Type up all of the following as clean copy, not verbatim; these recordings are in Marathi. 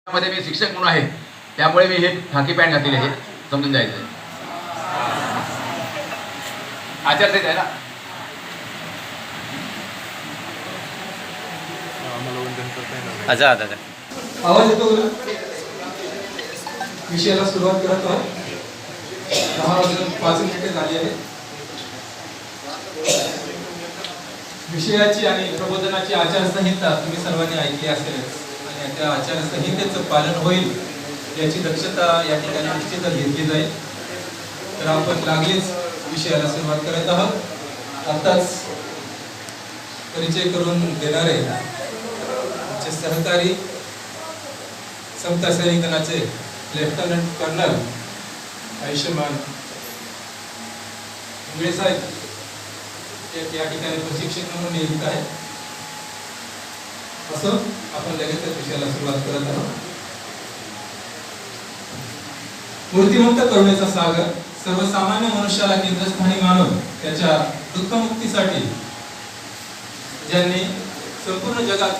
मध्ये मी शिक्षक म्हणून आहे, त्यामुळे मी हे खाकी पॅन्ट घातलेली आहे, समजून जायचं आहे. आचारसंहिता आहे ना. अच्छा आता आवाज येतो तुला? विषयाला सुरुवात करत आहोत. 10:05 झाली आहे. विषयाची आणि प्रबोधनाची आचारसंहिता तुम्ही सर्वांनी ऐकली असेलच आणि त्या आचारसंहितेचं पालन होईल याची दक्षता या ठिकाणी निश्चितच घेतली जाईल. तर आपण लागलीच विषयाला सुरुवात करत आहोत. आताच परिचय करून देणारे आमचे सहकारी समता सैनिक दलाचे लेफ्टनंट कर्नल आयुष्यमान इंगळे साहेब या ठिकाणी प्रशिक्षक म्हणून नियुक्त आहे. असं आपण लगेच विषयाला सुरुवात करत आहोत. मूर्तिमंत करुणेचा सागर सर्वसामान्य मनुष्याला केंद्रस्थानी मानून त्याच्या दुःखमुक्तीसाठी ज्यांनी संपूर्ण जगात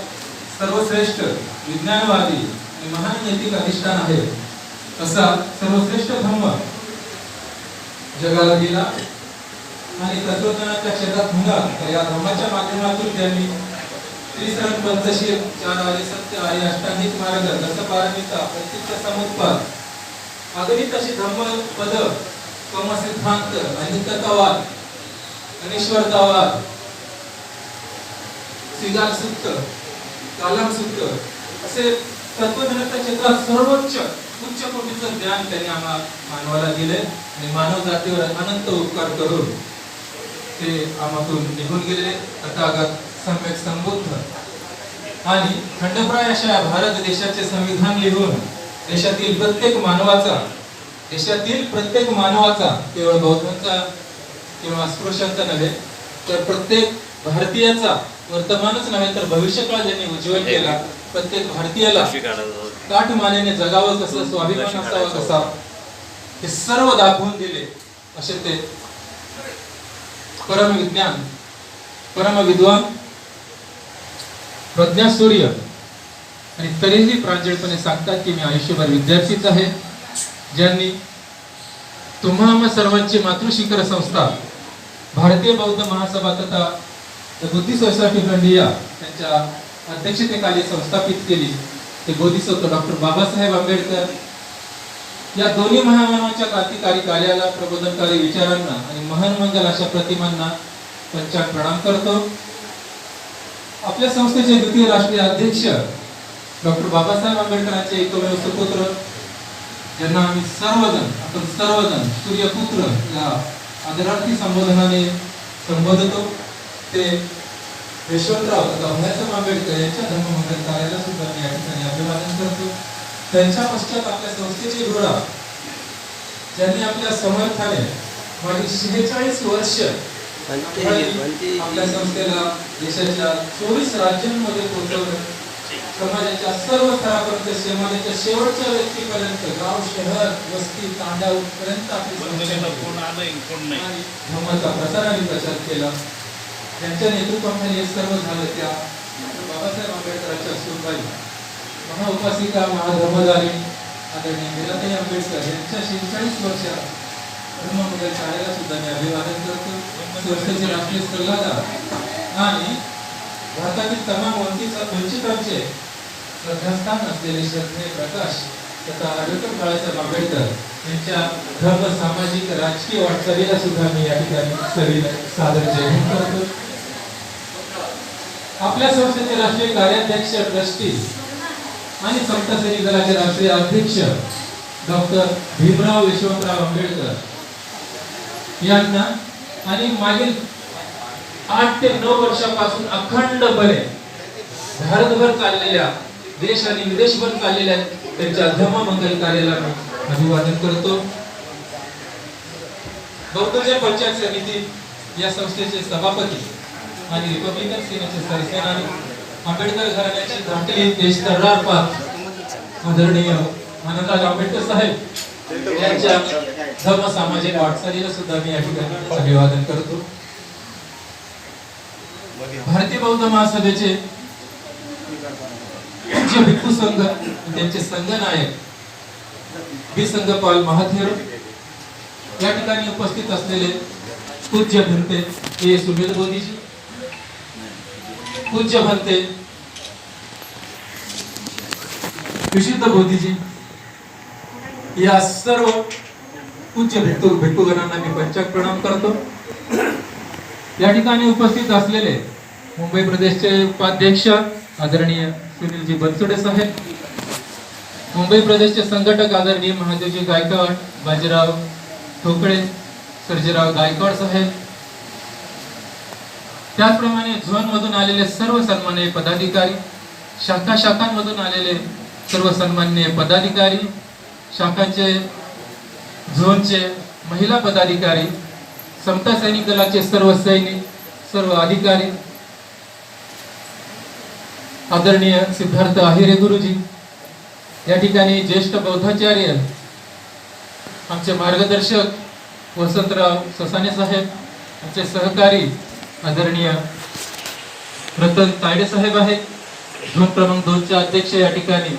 सर्वश्रेष्ठ विज्ञानवादी आणि महान नैतिक अधिष्ठान आहे असा सर्वश्रेष्ठ धर्म जगाला दिला आणि तत्वज्ञानाच्या क्षेत्रात म्हणाल तर या धर्माच्या माध्यमातून त्यांनी त्रिसरण पंचशील, चार आर्य सत्य, आर्य अष्टांगिक मार्ग, दशपारमिता, प्रत्यक्ष समुत्पाद, अगणित अशी धर्मपद, कर्मसिद्धांत, अनित्यतावाद, अनिश्वरतावाद, सिगार सूक्त, कालम सूक्त असे तत्वज्ञानाच्या क्षेत्रात सर्वोच्च उच्च कोटीचं ज्ञान त्यांनी मानवाला दिले आणि मानव जातीवर अनंत उपकार करून ते आम्हातून निघून गेले. तथागत सम्यक संबुद्ध आणि खंडप्राय अशा भारत देशाचे संविधान लिहून देशातील प्रत्येक मानवाचा केवळ बौद्धांचा किंवा अस्पृश्यांचा नव्हे तर प्रत्येक भारतीयाचा वर्तमानच नव्हे तर भविष्यकाळ ज्यांनी उज्ज्वल केला, प्रत्येक भारतीयाला काटमानेने जगावं कसं, स्वाभिमान असावा कसा, हे सर्व दाखवून दिले असे ते परम विज्ञान, परम विद्वान, प्रज्ञासूर्य आणि तरीही प्रांजळपणे सांगतात की मी आयुष्यभर विद्यार्थीच आहे. ज्यांनी तुम्हा सर्वांची मातृशिखर संस्था भारतीय बौद्ध महासभा तथा बुद्धी सोसायटी ऑफ इंडिया त्यांच्या अध्यक्षतेखाली संस्थापित केली. ते बोधिसत्व डॉक्टर बाबासाहेब आंबेडकर या दोन्ही महामानवाच्या क्रांतिकारी कार्याला, प्रबोधनकारी विचारांना आणि महान मंगल अशा प्रतिमांना पंचांग प्रणाम करतो. आपल्या संस्थेचे द्वितीय राष्ट्रीय अध्यक्ष डॉक्टर बाबासाहेब आंबेडकरांचे एकमेव सुपुत्र ज्यांना आम्ही आपण सर्वजण सूर्यपुत्र या आदरार्थी संबोधनाने संबोधतो ते यशवंतराव तथा भैयासाहेब आंबेडकर यांच्या धर्ममंगल कार्याला सुद्धा मी या ठिकाणी अभिवादन करतो. त्यांच्या पश्चात आपल्या संस्थेचे घोडा ज्यांनी आपल्या समर्थाने मागील 46 वर्ष आपल्या संस्थेला देशाच्या 24 राज्यांमध्ये पोहोचवलं. समाजाच्या सर्व स्तरापर्यंत, समाजाच्या शेवटच्या व्यक्तीपर्यंत, गाव, शहर, वस्ती, तांड्यापर्यंत आपली धर्माचा प्रसार आणि प्रचार केला. त्यांच्या नेतृत्वाखाली हे सर्व झालं. त्या बाबासाहेब आंबेडकरांच्या सुनबाई महाउपासिका, महाधर्मधारी आदरणीय मीराताई आंबेडकर यांच्या 46 वर्ष धर्ममंगल कार्याला सुद्धा मी अभिवादन करतो. संस्थेचे राष्ट्रीय सल्लागार आणि भारतातील तमाम वंचितांचे श्रद्धास्थान असलेले श्रद्धेय प्रकाश तथा ॲडव्होकेट बाळासाहेब आंबेडकर यांच्या धर्म, सामाजिक, राजकीय वाटचालीला सुद्धा मी या ठिकाणी सादर जय करतो. आपल्या संस्थेचे राष्ट्रीय कार्याध्यक्ष, ट्रस्टी आणि समता सैनिक दलाचे राष्ट्रीय अध्यक्ष डॉक्टर भीमराव यशवंतराव आंबेडकर यांना आणि मागील 8 ते 9 वर्षापासून अखंडपणे भारतभर चाललेल्या, देश आणि विदेशभर चाललेल्या त्यांच्या धर्ममंगल कार्याला मी अभिवादन करतो. बौद्ध पंचायत समिती या संस्थेचे सभापती आणि रिपब्लिकन सेनेचे सरसेनानी, आंबेडकर घराण्याची धाकली देशदर्डार पात आदरणीय आनंदराज आंबेडकर साहेब यांच्या धर्म सामाजिक वाटचालीला सुद्धा मी या ठिकाणी अभिवादन करतो. भारतीय बौद्ध महासभेचे पूज्य भिक्खू संघ त्यांचे संघनायक संघपाल महाथेर, या ठिकाणी उपस्थित असलेले पूज्य भंते हे सुमेध बोधीजी, पूज्य भंते विशुद्ध बोधीजी, या सर्व पूज्य भिक्खूगणांना मी पंचांग प्रणाम करतो। या ठिकाणी उपस्थित असलेले मुंबई प्रदेशचे उपाध्यक्ष आदरणीय सुनीलजी बनसोडे साहेब, मुंबई प्रदेशचे संघटक आदरणीय महादेवजी गायकवाड, बाजीराव ठोकळे, सर्जेराव गायकवाड साहेब, त्याचप्रमाणे झोन मधून आलेले सर्व सन्माननीय पदाधिकारी, शाखांमधून आलेले सर्व सन्माननीय पदाधिकारी, शाखांचे झोनचे महिला पदाधिकारी, समता सैनिक दलाचे सर्व सैनिक, सर्व अधिकारी, आदरणीय सिद्धार्थ आहिरे गुरुजी, या ठिकाणी ज्येष्ठ बौद्धाचार्य आमचे मार्गदर्शक वसंतराव ससाने साहेब, आमचे सहकारी आदरणीय रतन तायडे साहेब आहेत, झोन क्रमांक 2 चे अध्यक्ष या ठिकाणी,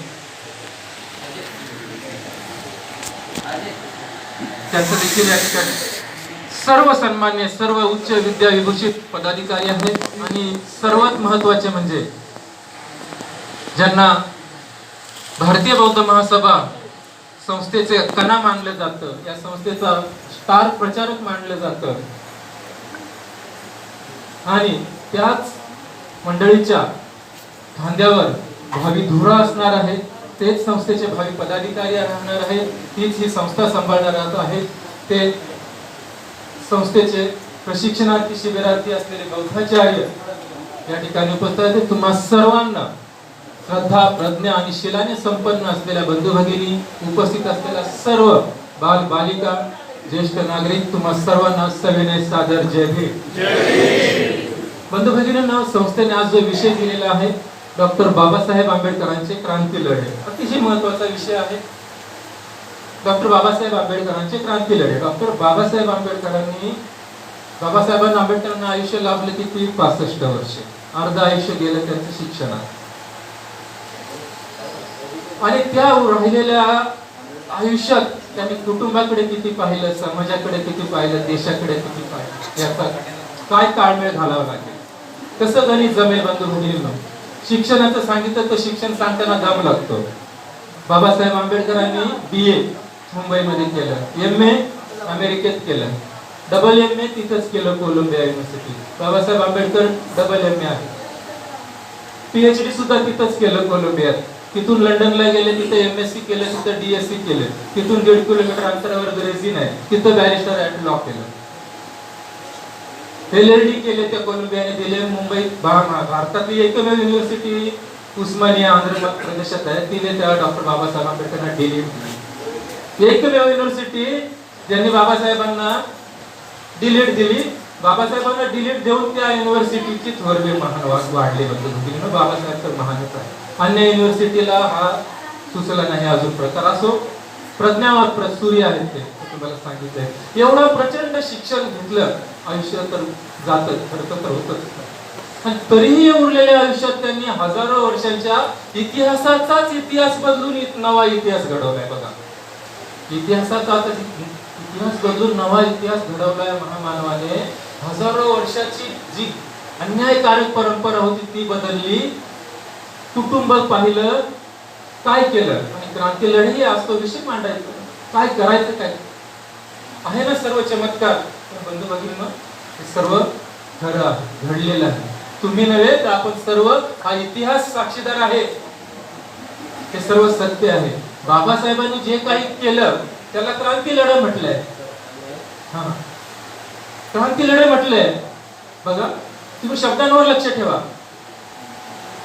त्यांचं देखील या ठिकाणी सर्व सन्मान्य सर्व उच्च विद्या विभूषित पदाधिकारी आहेत। आणि सर्वात महत्त्वाचे म्हणजे ज्यांना भारतीय बौद्ध महासभा संस्थेचे कणा मानलं जातं, या संस्थेचा स्टार प्रचारक मानलं जातं, आणि त्याच मंडळीच्या खांद्यावर भावी धुरा असणार आहे, तेच संस्थेचे भावी पदाधिकारी राहणार आहेत, तीच ही संस्था सांभाळणार आहेत, ते संस्थेचे प्रशिक्षणार्थी शिबिरार्थी असलेले बौद्धाचार्य या ठिकाणी उपस्थित आहेत। तुम्हा सर्वांना श्रद्धा, प्रज्ञा आणि शिलाने संपन्न असलेल्या बंधू भगिनी, उपस्थित असलेल्या सर्व बाल बालिका, ज्येष्ठ नागरिक, तुम्हा सर्वांना सविनय सादर जय भीम। बंधू भगिनींना संस्थेने आज जो विषय दिलेला आहे डॉक्टर बाबासाहेब आंबेडकरांचे क्रांती लढे, अतिशय महत्त्वाचा विषय आहे। डॉक्टर बाबासाहेब आंबेडकरांचे क्रांती लढे। डॉक्टर बाबासाहेब आंबेडकरांना आयुष्य लाभले किती? 65 वर्षे, अर्ध आयुष्य गेलं त्यांचं शिक्षणात, आणि त्या राहिलेल्या आयुष्यात त्यांनी कुटुंबाकडे किती पाहिलं, समाजाकडे किती पाहिलं, देशाकडे किती पाहिलं, याचा काय ताळमेळ घालावा लागेल, कसं गणित जमेल बंधू भगिनींनो। शिक्षणाचं सांगितलं तर शिक्षण सांगताना दम लागतो। बाबासाहेब आंबेडकरांनी BA मुंबईमध्ये केलं, MA अमेरिकेत केलं, डबल MA तिथंच केलं Columbia university. Babasaheb Ambedkar double MA आहे, PhD सुद्धा तिथंच केलं कोलंबियात, तिथून लंडनला गेले, तिथे MSc केलं, तिथे DSc केलं, तिथून 1.5 किलोमीटर अंतरावर ब्रेझिन आहे, तिथं बॅरिस्टर ॲट लॉ केलं, LLD केले, त्या कोलंबियाने दिले। मुंबईत भारतातली एकमेव युनिव्हर्सिटी उस्मानिया आंध्र प्रदेशात आहे, तिने त्या डॉक्टर बाबासाहेब आंबेडकरांना डिलीट दिली। एकमेव युनिव्हर्सिटी ज्यांनी बाबासाहेबांना डिलीट दिली, बाबासाहेबांना डिलीट देऊन त्या युनिव्हर्सिटीची थोरवे महान वाढले बंधू भगिनींनो। बाबासाहेब तर महानच आहे, अन्य युनिव्हर्सिटीला हा सुचला नाही अजून प्रकार। असो, प्रज्ञावंत सूर्य आहेत ते तुम्हाला सांगितलंय। एवढं प्रचंड शिक्षण घेतलं, आयुष्य तर जातं, खर्च तर होतच, आणि तरीही उरलेल्या आयुष्यात त्यांनी हजारो वर्षांच्या इतिहासाचाच इतिहास बदलून नवा इतिहास घडवलाय। बघा, इतिहासाचा इतिहास बदलून नवा इतिहास घडवलाय महामानवाने। हजारो वर्षाची जी अन्यायकारक परंपरा होती ती बदलली, कुटुंब पाहिलं, काय केलं, आणि क्रांती लढी आज तो विषय मांडायचा, काय करायचं, काय आहे ना सर्व चमत्कार। बंधू भगिनींनो, हे सर्व खरं आहे, घडलेलं आहे, तुम्ही नव्हे तर आपण सर्व, हा इतिहास साक्षीदार आहे, हे सर्व सत्य आहे। बाबासाहेबांनी जे काही केलं त्याला क्रांती लढा म्हटलंय, हा क्रांती लढे म्हटलंय। बघा, तुम्ही शब्दांवर लक्ष ठेवा।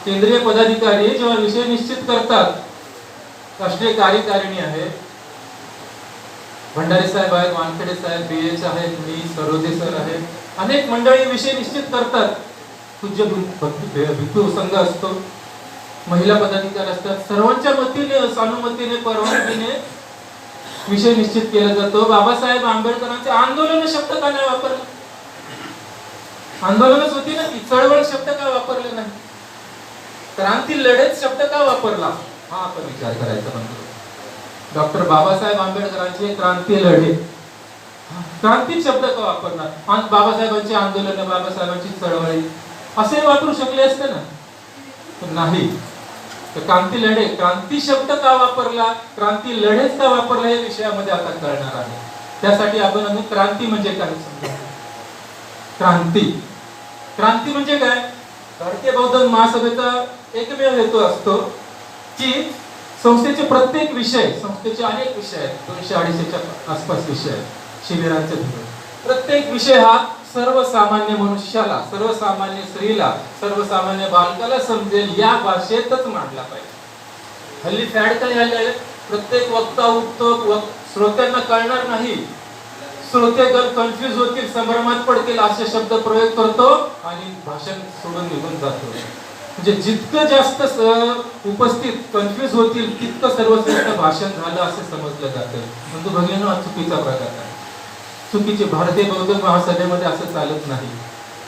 केंद्रीय पदाधिकारी जेव्हा विषय निश्चित करतात, राष्ट्रीय कार्यकारिणी आहे, भंडारे साहेब आहेत, वानखेडे साहेब, BH आहेत, मी सरोदे सर आहेत, अनेक मंडळी विषय निश्चित करतात, पूज्य भिक्खू संघ असतो, महिला पदाधिकारी असतात, सर्वांच्या मतीने, सानुमतीने, परवानगीने विषय निश्चित केला जातो। बाबासाहेब आंबेडकरांचे आंदोलन शब्द का नाही वापरले? आंदोलनच होती ना ती, चळवळ शब्द का वापरले नाही? क्रांती लढत शब्द का वापरला हा आपण विचार करायचा बनतो. डॉक्टर बाबासाहेब आंबेडकरांचे क्रांती लढे, क्रांती शब्द का वापरला? बाबासाहेबांची आंदोलन, बाबासाहेबांची चळवळी असे वापरू शकले असते ना, पण नाही. तर क्रांती लढे, क्रांती शब्द का वापरला, क्रांती लढेच का वापरला, हे विषयामध्ये आता कळणार आहे. त्यासाठी आपण क्रांती म्हणजे काय समजू. क्रांती, क्रांती म्हणजे काय? भारतीय बौद्ध महासभेचा एकमेव हेतू असतो की संस्थेचे प्रत्येक विषय, संस्थेचे अनेक विषय आहेत, 200-250च्या आसपास विषय आहेत शिबिरांचे धरून. प्रत्येक विषय हा सर्वसामान्य मनुष्याला, सर्वसामान्य स्त्रीला, सर्वसामान्य बालकाला समजेल या भाषेतच मांडला पाहिजे. हल्ली फॅड काय झाले, प्रत्येक वक्ता उठतो, श्रोत्यांना कळणार नाही, श्रोतेगण कन्फ्युज होतील, संभ्रमात पडतील असे शब्द प्रयोग करतो आणि भाषण सोडून निघून जातो. म्हणजे जितकं जास्त उपस्थित कन्फ्युज होतील तितकं सर्वश्रेष्ठ भाषण झालं असे समजलं जातं. परंतु भगिनींनो, हा चुकीचा प्रकार आहे, चुकीचे. भारतीय बौद्ध महासभेमध्ये असं चालत नाही.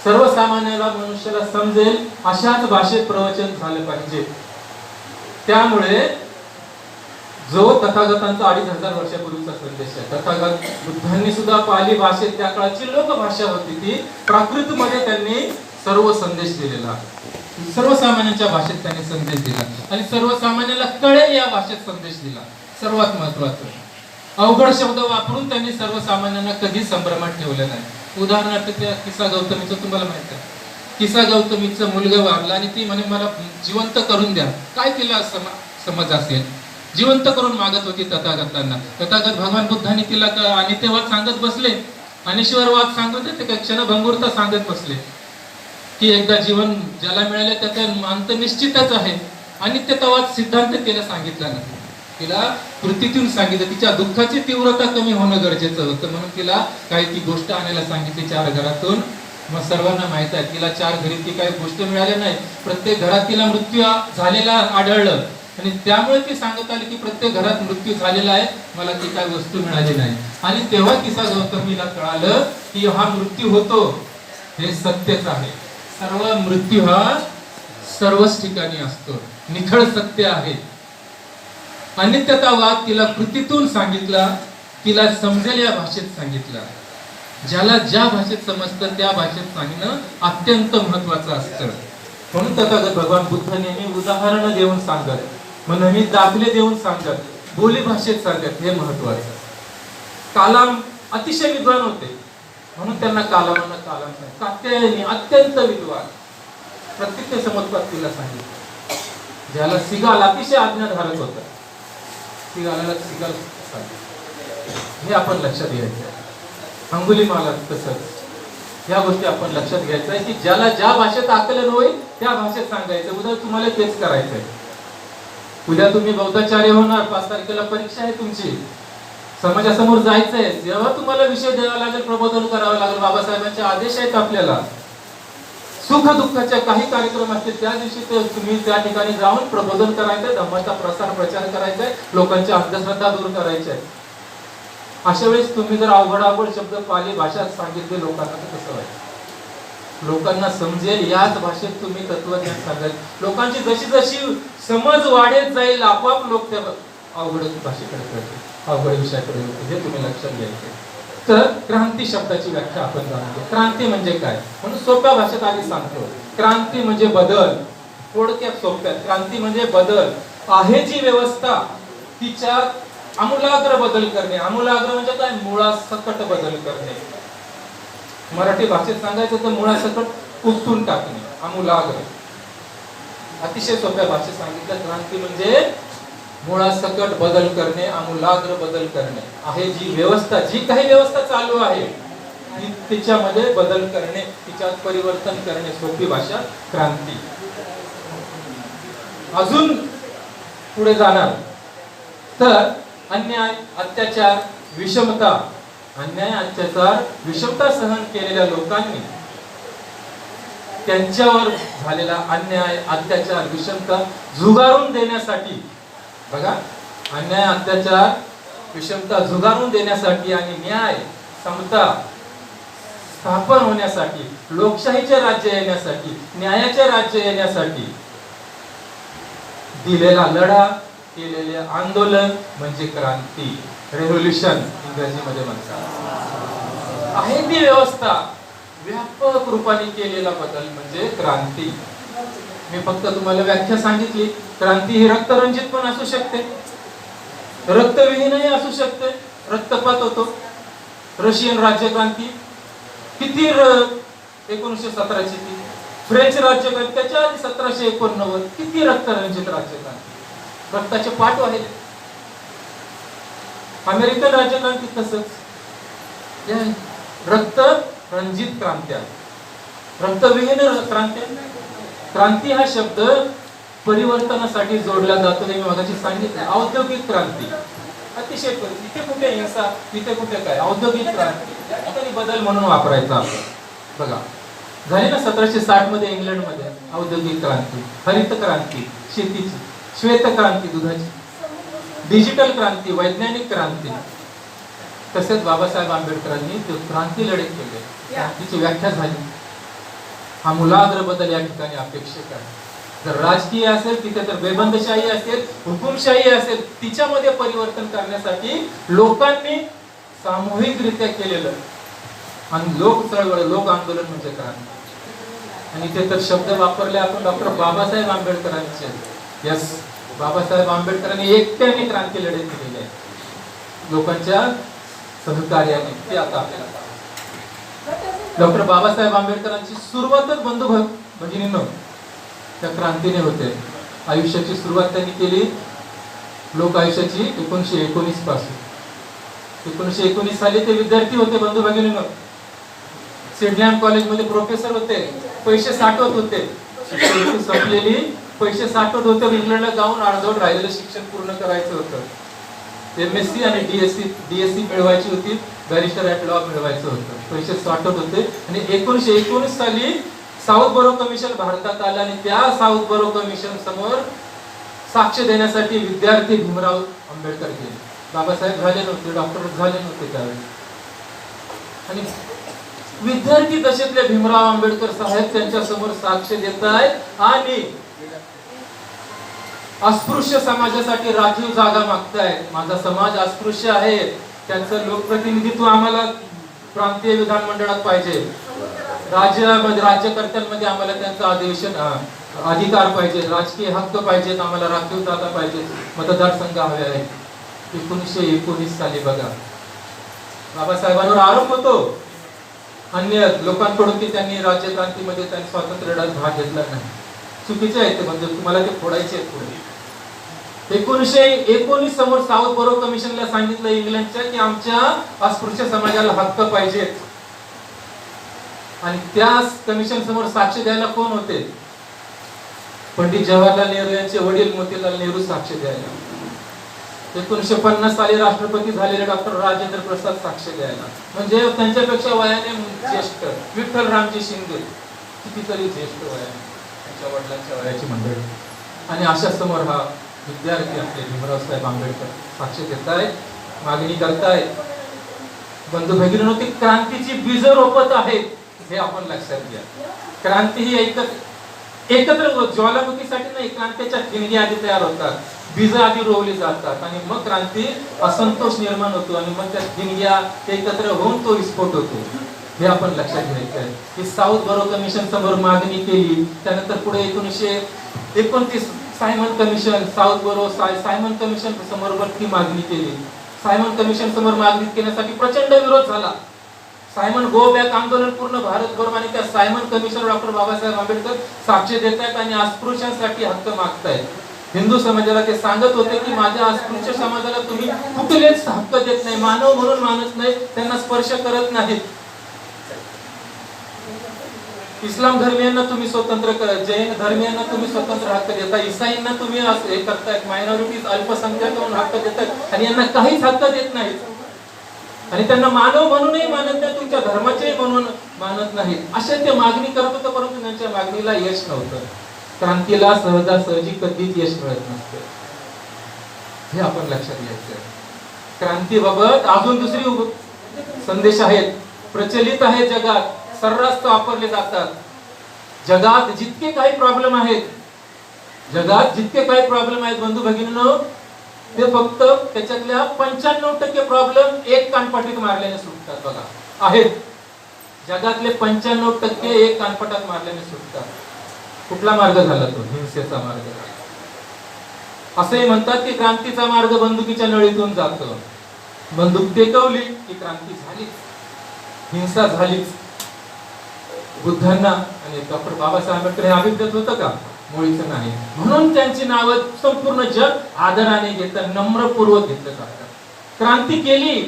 सर्वसामान्याला, मनुष्याला समजेल अशाच भाषेत प्रवचन झालं पाहिजे. त्यामुळे जो तथागतांचा 2500 वर्षापूर्वीचा संदेश आहे, तथागत बुद्धांनी सुद्धा पाली भाषेत, त्या काळाची लोकभाषा होती ती, प्राकृत मध्ये त्यांनी सर्व संदेश दिलेला आहे. सर्वसामान्यांच्या भाषेत त्यांनी संदेश दिला आणि सर्वसामान्याला कळेल या भाषेत संदेश दिला. सर्वात महत्वाचं, अवघड शब्द वापरून त्यांनी सर्वसामान्यांना कधी संभ्रमात ठेवलं नाही. उदाहरणार्थ त्या किस्सा गौतमीचं तुम्हाला माहित आहे. किस्सा गौतमीचं मुलगा वारला आणि ती म्हणे मला जिवंत करून द्या. काय तिला समज असेल, जिवंत करून मागत होती तथागतांना. तथागत भगवान बुद्धांनी तिला अनित्यवाद सांगत बसले, अनिश्वरवाद सांगत ते क्षणभंगुरता सांगत बसले की एकदा जीवन ज्याला मिळाले त्याचा अंत निश्चितच आहे. अनित्यतावाद सिद्धांत तिला सांगितला नाही, तिला कृतीतून सांगितलं. तिच्या दुःखाची तीव्रता कमी होणं गरजेचं होतं म्हणून तिला काही ती गोष्ट आणायला सांगितली 4 घरातून. मग सर्वांना माहित आहे तिला 4 घरी ती काही गोष्ट मिळाली नाही, प्रत्येक घरात तिला मृत्यू झालेला आढळलं आणि त्यामुळे ती सांगत आली की प्रत्येक घरात मृत्यू झालेला आहे, मला ती काही वस्तू मिळाली नाही. आणि तेव्हा किस्सा गौतमीला कळालं की हा मृत्यू होतो हे सत्यच आहे. सर्व मृत्यू हा सर्वच ठिकाणी असतो, निखळ सत्य आहे. अनित्यतावाद तिला कृतीतून सांगितला, तिला समजेल या भाषेत सांगितला. ज्याला ज्या भाषेत समजतं त्या भाषेत सांगणं अत्यंत महत्वाचं असतं. म्हणून तथागत भगवान बुद्ध नेहमी उदाहरणं देऊन सांगत, मग नेहमी दाखले देऊन सांगत, बोली भाषेत सांगत, हे महत्वाचं. कालाम अतिशय विद्वान होते म्हणून त्यांना कालामांना कालाम सांगितलं. कात्यायनी अत्यंत विद्वान, प्रत्येक समुत्पत्तीला सांगितलं. ज्याला सिगाल अतिशय आज्ञाधारक होता, सिगाला सिगाल हे आपण लक्षात घ्यायचं. अंगुलीमाला तसंच या गोष्टी आपण लक्षात घ्यायचं आहे की ज्याला ज्या भाषेत आकलन होईल त्या भाषेत सांगायचं. उद्या तुम्हाला तेच करायचंय. उद्या तुम्ही बौद्धाचार्य होणार, 5 तारखेला परीक्षा आहे तुमची, समाजासमोर जायचंय. जेव्हा तुम्हाला विषय द्यावा लागेल, प्रबोधन करावं लागेल, बाबासाहेबांचे आदेश आहेत आपल्याला. सुख दुःखाच्या काही कार्यक्रम असतील त्या दिवशी तुम्ही त्या ठिकाणी जाऊन प्रबोधन करायचंय, धम्माचा प्रसार प्रचार करायचाय, लोकांच्या अंधश्रद्धा दूर करायच्या. अशा वेळेस तुम्ही जर अवघड शब्द पाली भाषेत सांगितले लोकांना तर कसं व्हायचं? लोकांना समजेल याच भाषेत तुम्ही तत्वज्ञान सांगाल. लोकांची जशी जशी समज वाढत जाईल आपोआप लोक त्या अवघड भाषेकडे करतील, अवघड विषयाकडे होते. हे तुम्ही लक्षात घ्यायचे. तर क्रांती शब्दाची व्याख्या आपण जाणतो. क्रांती म्हणजे काय म्हणून सोप्या भाषेत आधी सांगतो. क्रांती म्हणजे बदल, थोडक्यात सोप्यात क्रांती म्हणजे बदल. आहे जी व्यवस्था तिच्यात आमूलाग्र बदल करणे. आमूलाग्र म्हणजे काय? मुळासकट बदल करणे. मराठी भाषेत सांगायचं तर मुळासकट उपटून टाकणे, आमूलाग्र. अतिशय सोप्या भाषेत सांगितलं क्रांती म्हणजे मुळासकट बदल करणे, आमूलाग्र बदल करणे. आहे जी व्यवस्था, जी काही व्यवस्था चालू आहे तिच्यामध्ये बदल करणे, तिच्यात परिवर्तन करणे. सोपी भाषा क्रांती. अजून पुढे जाणार तर अन्याय, अत्याचार, विषमता, अन्याय, अत्याचार, विषमता सहन केलेल्या लोकांनी त्यांच्यावर झालेला अन्याय, अत्याचार, विषमता झुगारून देण्यासाठी, बघा, अन्याय, अत्याचार, विषमता झुगारून देण्यासाठी आणि न्याय, समता स्थापन होण्यासाठी, लोकशाहीचे राज्य येण्यासाठी, न्यायाचे राज्य येण्यासाठी दिलेला लढा, केलेले आंदोलन म्हणजे क्रांती, रेव्होल्युशन इंग्रजीमध्ये म्हणतात. आहे ती व्यवस्था व्यापक रूपाने केलेला बदल म्हणजे क्रांती. मी फक्त तुम्हाला व्याख्या सांगितली. क्रांती ही रक्तरंजित पण असू शकते, रक्तविहीनही असू शकते. रक्तपात होतो. रशियन राज्यक्रांती किती 1917 ची, फ्रेंच राज्यक्रांती त्याच्या आधी 1789 किती रक्तरंजित राज्यक्रांती, रक्ताचे पाठ वाहिले. अमेरिकन राज्यक्रांती तसंच रक्त रंजित क्रांत्या, रक्तविहीन क्रांत्या. क्रांती हा शब्द परिवर्तनासाठी जोडला जातो हे मी मगाशी सांगितलं. औद्योगिक क्रांती अतिशय इथे कुठे हिंसा, तिथे कुठे काय, औद्योगिक क्रांती तरी बदल म्हणून वापरायचा आपण. बघा झाली ना 1760 मध्ये इंग्लंडमध्ये औद्योगिक क्रांती, हरित क्रांती शेतीची, श्वेत क्रांती दुधाची, डिजिटल क्रांती, वैज्ञानिक क्रांती. तसेच बाबासाहेब आंबेडकरांनी ते क्रांती लढे केले, क्रांतीची व्याख्या झाली. हा मूलाग्र बदल या ठिकाणी अपेक्षित आहे. जर राजकीय असेल तिथे तर बेबंदशाही असेल, हुकुमशाही असेल, तिच्यामध्ये परिवर्तन करण्यासाठी लोकांनी सामूहिकरित्या केलेलं आणि लोक चळवळ, लोक आंदोलन म्हणजे क्रांती. आणि इथे तर शब्द वापरले आपण डॉक्टर बाबासाहेब आंबेडकरांचे. यस, बाबासाहेब आंबेडकरांनी एकट्याने क्रांती लढे केलेली आहे, लोकांच्या सहकार्याने. ते आता आपल्याला डॉक्टर बाबासाहेब आंबेडकरांची सुरुवातच बंधू भगिनींनो त्या क्रांतीने होते. आयुष्याची सुरुवात त्यांनी केली लोक आयुष्याची 1919 पासून. 1919 साली ते विद्यार्थी होते बंधू भगिनींनो. सिडलॅम कॉलेजमध्ये प्रोफेसर होते, पैसे साठवत होते, शिक्षण संपलेली पैसे साठवत होते. इंग्लंडला जाऊन अर्धवट राहिलेलं शिक्षण पूर्ण करायचं होतं. MSc आणि DSc मिळवायची होती, बॅरिस्टर ॲट लॉ मिळवायचं होतं. पैसे साठवत होते आणि 1919 साली साऊथ बरो कमिशन भारतात आलं आणि त्या साऊथ बरो कमिशन समोर साक्ष देण्यासाठी विद्यार्थी भीमराव आंबेडकर गेले. बाबासाहेब झाले नव्हते, डॉक्टर झाले नव्हते त्यावेळी. आणि विद्यार्थी दशेतले भीमराव आंबेडकर साहेब त्यांच्या समोर साक्ष देत आहेत आणि अस्पृश्य समाजासाठी राखीव जागा मागतायत. माझा समाज अस्पृश्य आहे, त्यांचं लोकप्रतिनिधित्व आम्हाला प्रांतीय विधानमंडळात पाहिजे, राज्यकर्त्यांमध्ये आम्हाला त्यांचं अधिकार पाहिजे, राजकीय हक्क पाहिजेत, आम्हाला राखीव जागा पाहिजे, मतदारसंघ हवे आहेत. 1919 साली बघा बाबासाहेबांवर आरोप होतो अन्य लोकांकडून की त्यांनी राज्यक्रांतीमध्ये त्यांनी स्वातंत्र्य लढ्यात भाग घेतला नाही. चुकीचे आहे ते, म्हणजे तुम्हाला ते फोडायचे आहेत पुढे. 1919 समोर साऊथ बरो कमिशनला सांगितलं इंग्लंडच्या की आमच्या अस्पृश्य समाजाला हक्क पाहिजेत. आणि त्या कमिशन समोर साक्ष द्यायला कोण होते? पंडित जवाहरलाल नेहरू यांचे वडील मोतीलाल नेहरू साक्ष द्यायला. 1950 साली राष्ट्रपती झालेले डॉक्टर राजेंद्र प्रसाद साक्ष द्यायला. म्हणजे त्यांच्यापेक्षा वयाने ज्येष्ठ विठ्ठल रामजी शिंदे कितीतरी ज्येष्ठ वयाने त्यांच्या वडिलांच्या वयाची मंडळी. आणि अशा समोर हा विद्यार्थी आपले भीमराव साहेब आंबेडकर साक्ष देत आहेत, मागणी करतायत. बंधू भगिनींनो, ती क्रांतीची बीज रोपत आहेत हे आपण लक्षात घ्या. क्रांती ही एकत्र ज्वालामुखीसाठी नाही, क्रांतीच्या ठिणगी आधी तयार होतात, बीज आधी रोवली जातात आणि मग क्रांती असंतोष निर्माण होतो आणि मग त्या ठिणग्या एकत्र होऊन तो विस्फोट होतो. हे आपण लक्षात घ्यायचं आहे. ही साऊथ बरो कमिशन समोर मागणी केली. त्यानंतर पुढे 1929 सायमन कमिशन, साऊथ बरो सायमन कमिशन समोर ती मागणी केली. सायमन कमिशन समोर मागणी केल्यासाठी प्रचंड विरोध झाला. सायमन गो बॅक आंदोलन पूर्ण भारतभर आणि त्या Simon commission doctor Babasaheb Ambedkar साक्ष देत आहेत आणि अस्पृश्यांसाठी हक्क मागतायत. हिंदू समाजाला ते सांगत होते की माझ्या अस्पृश्य समाजाला तुम्ही कुठलेच हक्क देत नाही, मानव म्हणून मानत नाही, त्यांना स्पर्श करत नाहीत. इस्लाम धर्मीयांना तुम्ही स्वतंत्र, जैन धर्मीयांना तुम्ही स्वतंत्र हक्क देता, ईसाईंना तुम्ही हे करतायत, मायनॉरिटीज अल्पसंख्याक म्हणून हक्क देतायत आणि यांना काहीच हक्क देत नाहीत. आणि त्यांना मानव म्हणूनही मानत नाही, तुमच्या धर्माचे म्हणून मानत नाहीत. असे ते मागणी करत होते, परंतु त्यांच्या मागणीला यश नव्हतं. क्रांतीला सहजासहजी कधीच यश मिळत नसतं, हे आपण लक्षात घ्यायचं. क्रांतीबाबत अजून दुसरी संदेश आहेत, प्रचलित आहेत, जगात सर्रास वापरले जातात. जगात जितके काही प्रॉब्लेम आहेत जगात जितके काही प्रॉब्लेम आहेत बंधू भगिनींनो, ते फक्त त्याच्यातल्या 95% प्रॉब्लेम एक कानपाटीत मारल्याने सुटतात. बघा, आहेत जगातले 95% एक कानपटात मारल्याने सुटतात. कुठला मार्ग झाला तो? हिंसेचा मार्ग. असेही म्हणतात की क्रांतीचा मार्ग बंदुकीच्या नळीतून जातो. बंदूक टेकवली की क्रांती झालीच, हिंसा झालीच. बुद्धांना आणि डॉक्टर बाबासाहेब आंबेडकर हे अभिप्रेत होतं का? मुळीच नाही. म्हणून त्यांची नावं संपूर्ण जग आदराने घेतं, नम्रपूर्वक घेतलं जातं. क्रांती केली,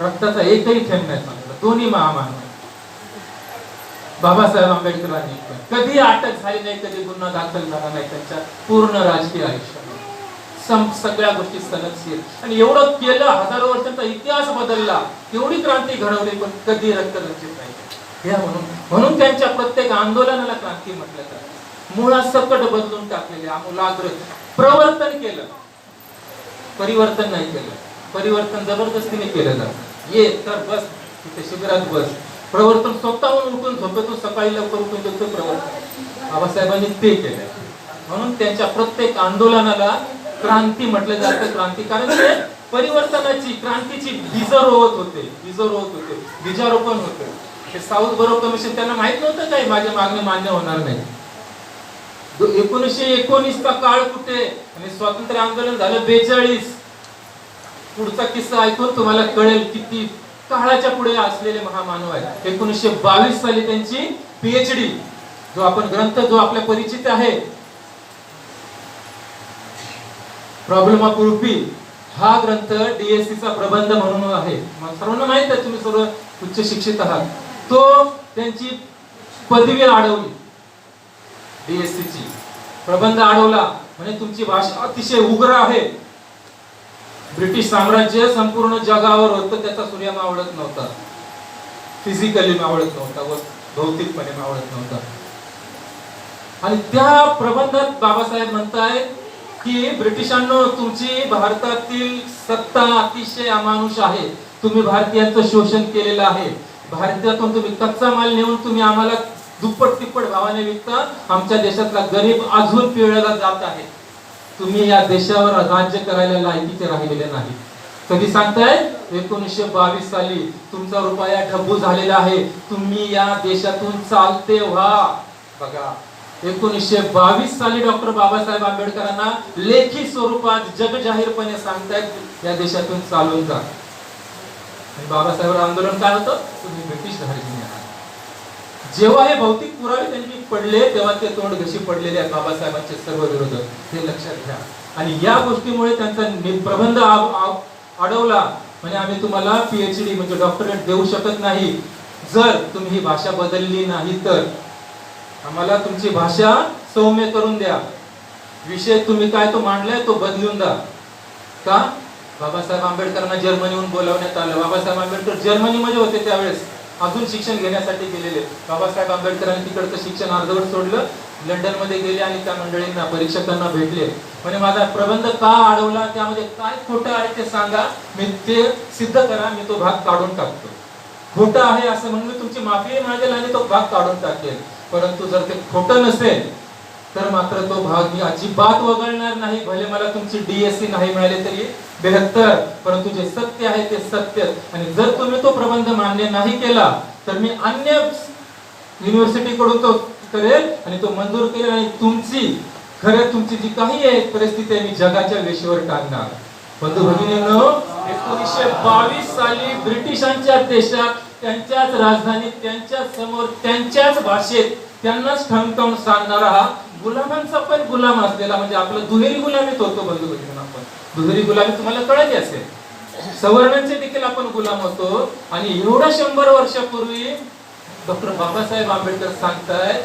रक्ताचा एकही थेंब नाही सांगितलं. दोन्ही महामानव बाबासाहेब आंबेडकरांनी कधी अटक झाली नाही, कधी गुन्हा दाखल झाला नाही त्यांच्या पूर्ण राजकीय आयुष्यात. सगळ्या गोष्टी सनदशीर. आणि एवढं केलं, हजारो वर्षांचा इतिहास बदलला, तेवढी क्रांती घडवली, पण कधी रक्तरंजित नाही. म्हणून त्यांच्या प्रत्येक आंदोलनाला क्रांती म्हटलं जातं. मुळासकट बदलून टाकलेले, आमूलाग्र प्रवर्तन केलं. परिवर्तन नाही केलं. परिवर्तन जबरदस्तीने केलं जातं. ये तर बस, तिथे शिबिरात बस. प्रवर्तन स्वतःहून उठून झोपेतून सकाळी लवकर उठून देतो प्रवर्तन. बाबासाहेबांनी ते केलं. म्हणून त्यांच्या प्रत्येक आंदोलनाला क्रांती म्हटलं जातं. क्रांती कारण ते परिवर्तनाची, क्रांतीची बीजारोपण होते. बीजारोपण होते. हे साऊथ बरो कमिशन त्यांना माहित नव्हतं काय माझ्या मागणी मान्य होणार नाही. 1919 चा काळ कुठे आणि स्वातंत्र्य आंदोलन झालं 42. पुढचा किस्सा ऐकून तुम्हाला कळेल किती काळाच्या पुढे असलेले महामानव आहेत. 1922 साली त्यांची पीएचडी, जो आपण ग्रंथ जो आपल्या परिचित आहे, प्रॉब्लेम ऑफ उडुपी, हा ग्रंथ डीएससी चा प्रबंध म्हणून आहे. मग सर्वांना माहित आहे, तुम्ही सर्व उच्च शिक्षित आहात. तो त्यांची पदवी अडवली, डीएससी ची प्रबंध अडवला. म्हणजे तुमची भाषा अतिशय उग्र आहे. ब्रिटिश साम्राज्य संपूर्ण जगावर होतं, त्याचा सूर्य मावळत नव्हता, फिजिकली मावळत नव्हता व भौतिकपणे मावळत नव्हता. आणि त्या प्रबंधात बाबासाहेब म्हणतायत की ब्रिटिशांनो, तुमची भारतातील सत्ता अतिशय अमानुष आहे. तुम्ही भारतीयांचं शोषण केलेलं आहे. भारतातून तुम्ही कच्चा माल नेऊन तुम्ही आम्हाला दुप्पट तिप्पट भावाने विकता. आमच्या देशातला गरीब अजून पिळला जात आहे. तुम्ही या देशावर राज्य करायला लायकीचे राहिलेले नाही. कधी सांगताय? 1922 साली तुमचा रुपया ढब्बू झालेला आहे. तुम्ही या देशातून चालते व्हा. बघा, 1922 साली डॉक्टर बाबासाहेब आंबेडकरांना लेखी स्वरूपात जगजाहीरपणे सांगतायत या देशातून चालून जा. आणि बाबासाहेब आंदोलन काय होतं? तुम्ही ब्रिटिश धार्जिणे आहात. जेव्हा हे भौतिक पुरावे त्यांनी पडले, तेव्हा ते तोंड घशी पडलेले आहेत बाबासाहेबांचे सर्व विरोधक. हे लक्षात घ्या. आणि या गोष्टीमुळे त्यांचा प्रबंध अडवला. म्हणजे आम्ही तुम्हाला पीएचडी म्हणजे डॉक्टरेट देऊ शकत नाही जर तुम्ही ही भाषा बदलली नाही तर. आम्हाला तुमची भाषा सौम्य करून द्या. विषय तुम्ही काय तो मांडलाय तो बदलून द्या. का? बाबासाहेब आंबेडकरांना जर्मनीहून बोलावण्यात आलं. बाबासाहेब आंबेडकर जर्मनीमध्ये होते त्यावेळेस, अजून शिक्षण घेण्यासाठी गेलेले. बाबासाहेब आंबेडकरांनी तिकडचं शिक्षण अर्धवट सोडलं, लंडन मध्ये गेले आणि त्या मंडळींना, परीक्षकांना भेटले. म्हणजे माझा प्रबंध का अडवला, त्यामध्ये काय खोटं आहे ते सांगा, मी ते सिद्ध करा, मी तो भाग काढून टाकतो. खोटं आहे असं म्हणून मी तुमची माफी मागेल आणि तो भाग काढून टाकेल. परंतु जर ते खोटं नसेल तर मात्र तो भाग मी अजिबात वगळणार नाही. भले मला तुमची डीएससी नाही मिळाली तरी बेहत्तर, परंतु जे सत्य आहे ते सत्य. आणि जर तुम्ही तो प्रबंध मान्य नाही केला तर मी अन्य युनिव्हर्सिटी कडून तो करेल आणि तो मंजूर करेल आणि तुमची जी काही आहे परिस्थिती आहे मी जगाच्या वेशीवर टाकणार. बंधू भगिनींनो, 1922 साली ब्रिटिशांच्या देशात, त्यांच्याच राजधानीत, त्यांच्या समोर, त्यांच्याच भाषेत त्यांनाच ठणठण सांगणारा हा गुलामांचा पण गुलाम असलेला, म्हणजे आपलं दुहेरी गुलामीत होतो. बंधू भगिनींनो, आपण दुहेरी गुलामी तुम्हाला कळली असेल. सवर्णांचे देखील आपण गुलाम होतो. आणि एवढ्या 100 वर्षापूर्वी डॉक्टर बाबासाहेब आंबेडकर सांगतायत,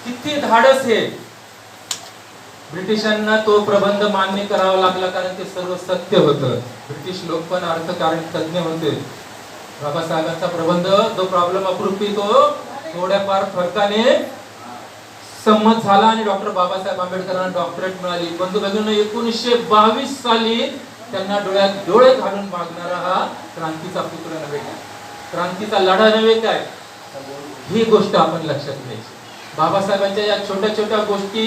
किती धाडस हे. ब्रिटिशांना तो प्रबंध मान्य करावा लागला कारण ते सर्व सत्य होतं. ब्रिटिश लोक पण अर्थकारण तज्ञ होते. बाबासाहेबांचा प्रबंध जो प्रॉब्लेम ऑफ उडुपी तो थोड्याफार फरकाने संमत झाला आणि डॉक्टर बाबासाहेब आंबेडकरांना डॉक्टरेट मिळाली. बंधू भगिनींनो, 1922 साली त्यांना डोळ्यात डोळे घालून मागणारा हा क्रांतीचा पुत्र नव्हे काय, क्रांतीचा लढा नव्हे काय, ही गोष्ट आपण लक्षात घ्यायची. बाबासाहेबांच्या या छोट्या छोट्या गोष्टी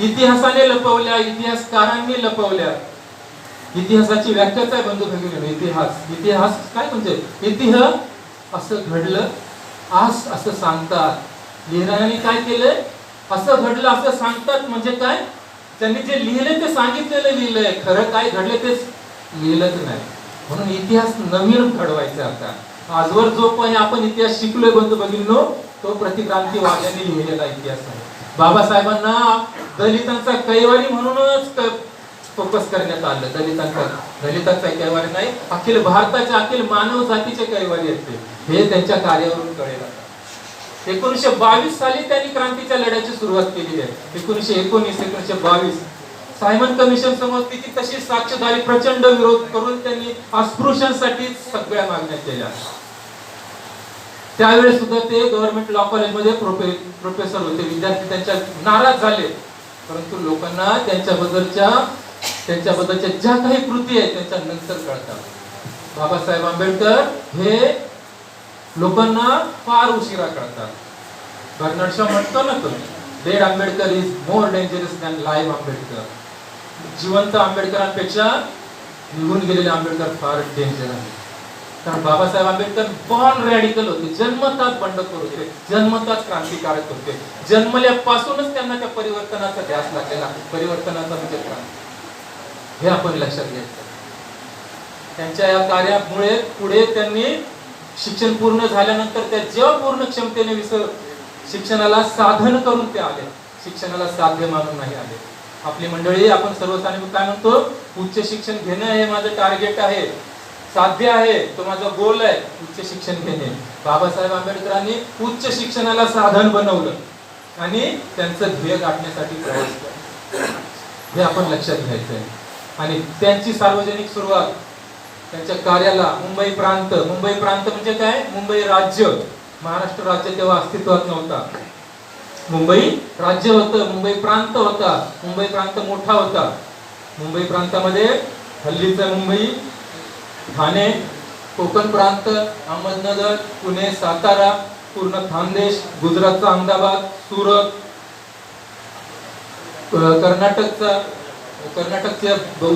इतिहासाने लपवल्या, इतिहासकारांनी लपवल्या. इतिहासाची व्याख्याच आहे बंधू भगिनींनो. इतिहास काय म्हणजे इतिहास असं घडलं आज असं सांगतात. लिहिणाऱ्यांनी काय केलंय, असं घडलं असं सांगतात म्हणजे काय, त्यांनी जे लिहिले ते सांगितलेलं लिहिलंय, खरं काय घडलं तेच लिहिलंच नाही. म्हणून इतिहास नवीन घडवायचा. आता आजवर जो पण आपण इतिहास शिकलोय बंधू भगिनींनो, तो प्रतिक्रांतीवाद्यांनी लिहिलेला इतिहास आहे. बाबासाहेबांना दलितांचा कैवारी म्हणूनच फोकस करण्यात आलं. दलितांचा कैवारी नाही, अखिल भारताच्या अखिल मानव जातीचे कैवारी आहेत ते. हे त्यांच्या कार्यावरून कळेल. 1922 साली त्यांनी क्रांतीच्या लढ्याची सुरुवात केली आहे. 1919 1922 सायमन कमिशन समोर तिची तशी साक्षीदारी प्रचंड विरोध करून त्यांनी अस्पृश्यांसाठी सगळ्या मागण्या केल्या. त्यावेळेस सुद्धा ते गव्हर्नमेंट लॉ कॉलेजमध्ये प्रोफेसर होते. विद्यार्थी त्यांच्या नाराज झाले, परंतु लोकांना त्यांच्याबद्दलच्या ज्या काही कृती आहेत त्यांच्या नंतर कळतात. बाबासाहेब आंबेडकर हे लोकांना फार उशिरा कळतात. बर्नार्ड शॉ म्हणतो ना, तो dead Ambedkar is more dangerous than live Ambedkar. जिवंत आंबेडकरांपेक्षा निघून गेलेले आंबेडकर फार डेंजर आहे. कारण बाबासाहेब आंबेडकर बॉर्न रॅडिकल होते, जन्मताच बंडखोर होते, जन्मताच क्रांतिकारक होते. जन्मल्यापासूनच त्यांना त्या परिवर्तनाचा ध्यास लागलेला. परिवर्तनाचा म्हणजे क्रांती, हे आपण लक्षात घ्यायचं. त्यांच्या या कार्यामुळे पुढे त्यांनी शिक्षण पूर्ण झाल्यानंतर त्या जेव्हा पूर्ण क्षमतेने शिक्षणाला साधन करून ते आले, शिक्षणाला साध्य मानून नाही आले. आपली मंडळी आपण सर्वसाधारण काय म्हणतो, उच्च शिक्षण घेणं हे माझं टार्गेट आहे, साध्य आहे, तो माझा गोल आहे उच्च शिक्षण घेणे. बाबासाहेब आंबेडकरांनी उच्च शिक्षणाला साधन बनवलं आणि त्यांचं ध्येय गाठण्यासाठी प्रयास केला. हे आपण लक्षात घ्यायचं आहे. आणि त्यांची सार्वजनिक सुरुवात त्यांच्या कार्याला मुंबई प्रांत म्हणजे काय, मुंबई राज्य, महाराष्ट्र राज्य तेव्हा अस्तित्वात नव्हता. मुंबई राज्य होतं, मुंबई प्रांत होता. मुंबई प्रांत मोठा होता. मुंबई प्रांतामध्ये हल्लीचा मुंबई, ठाणे, कोकण प्रांत, अहमदनगर, पुणे, सातारा, पूर्ण खानदेश, गुजरातचा अहमदाबाद, सुरत, कर्नाटकचं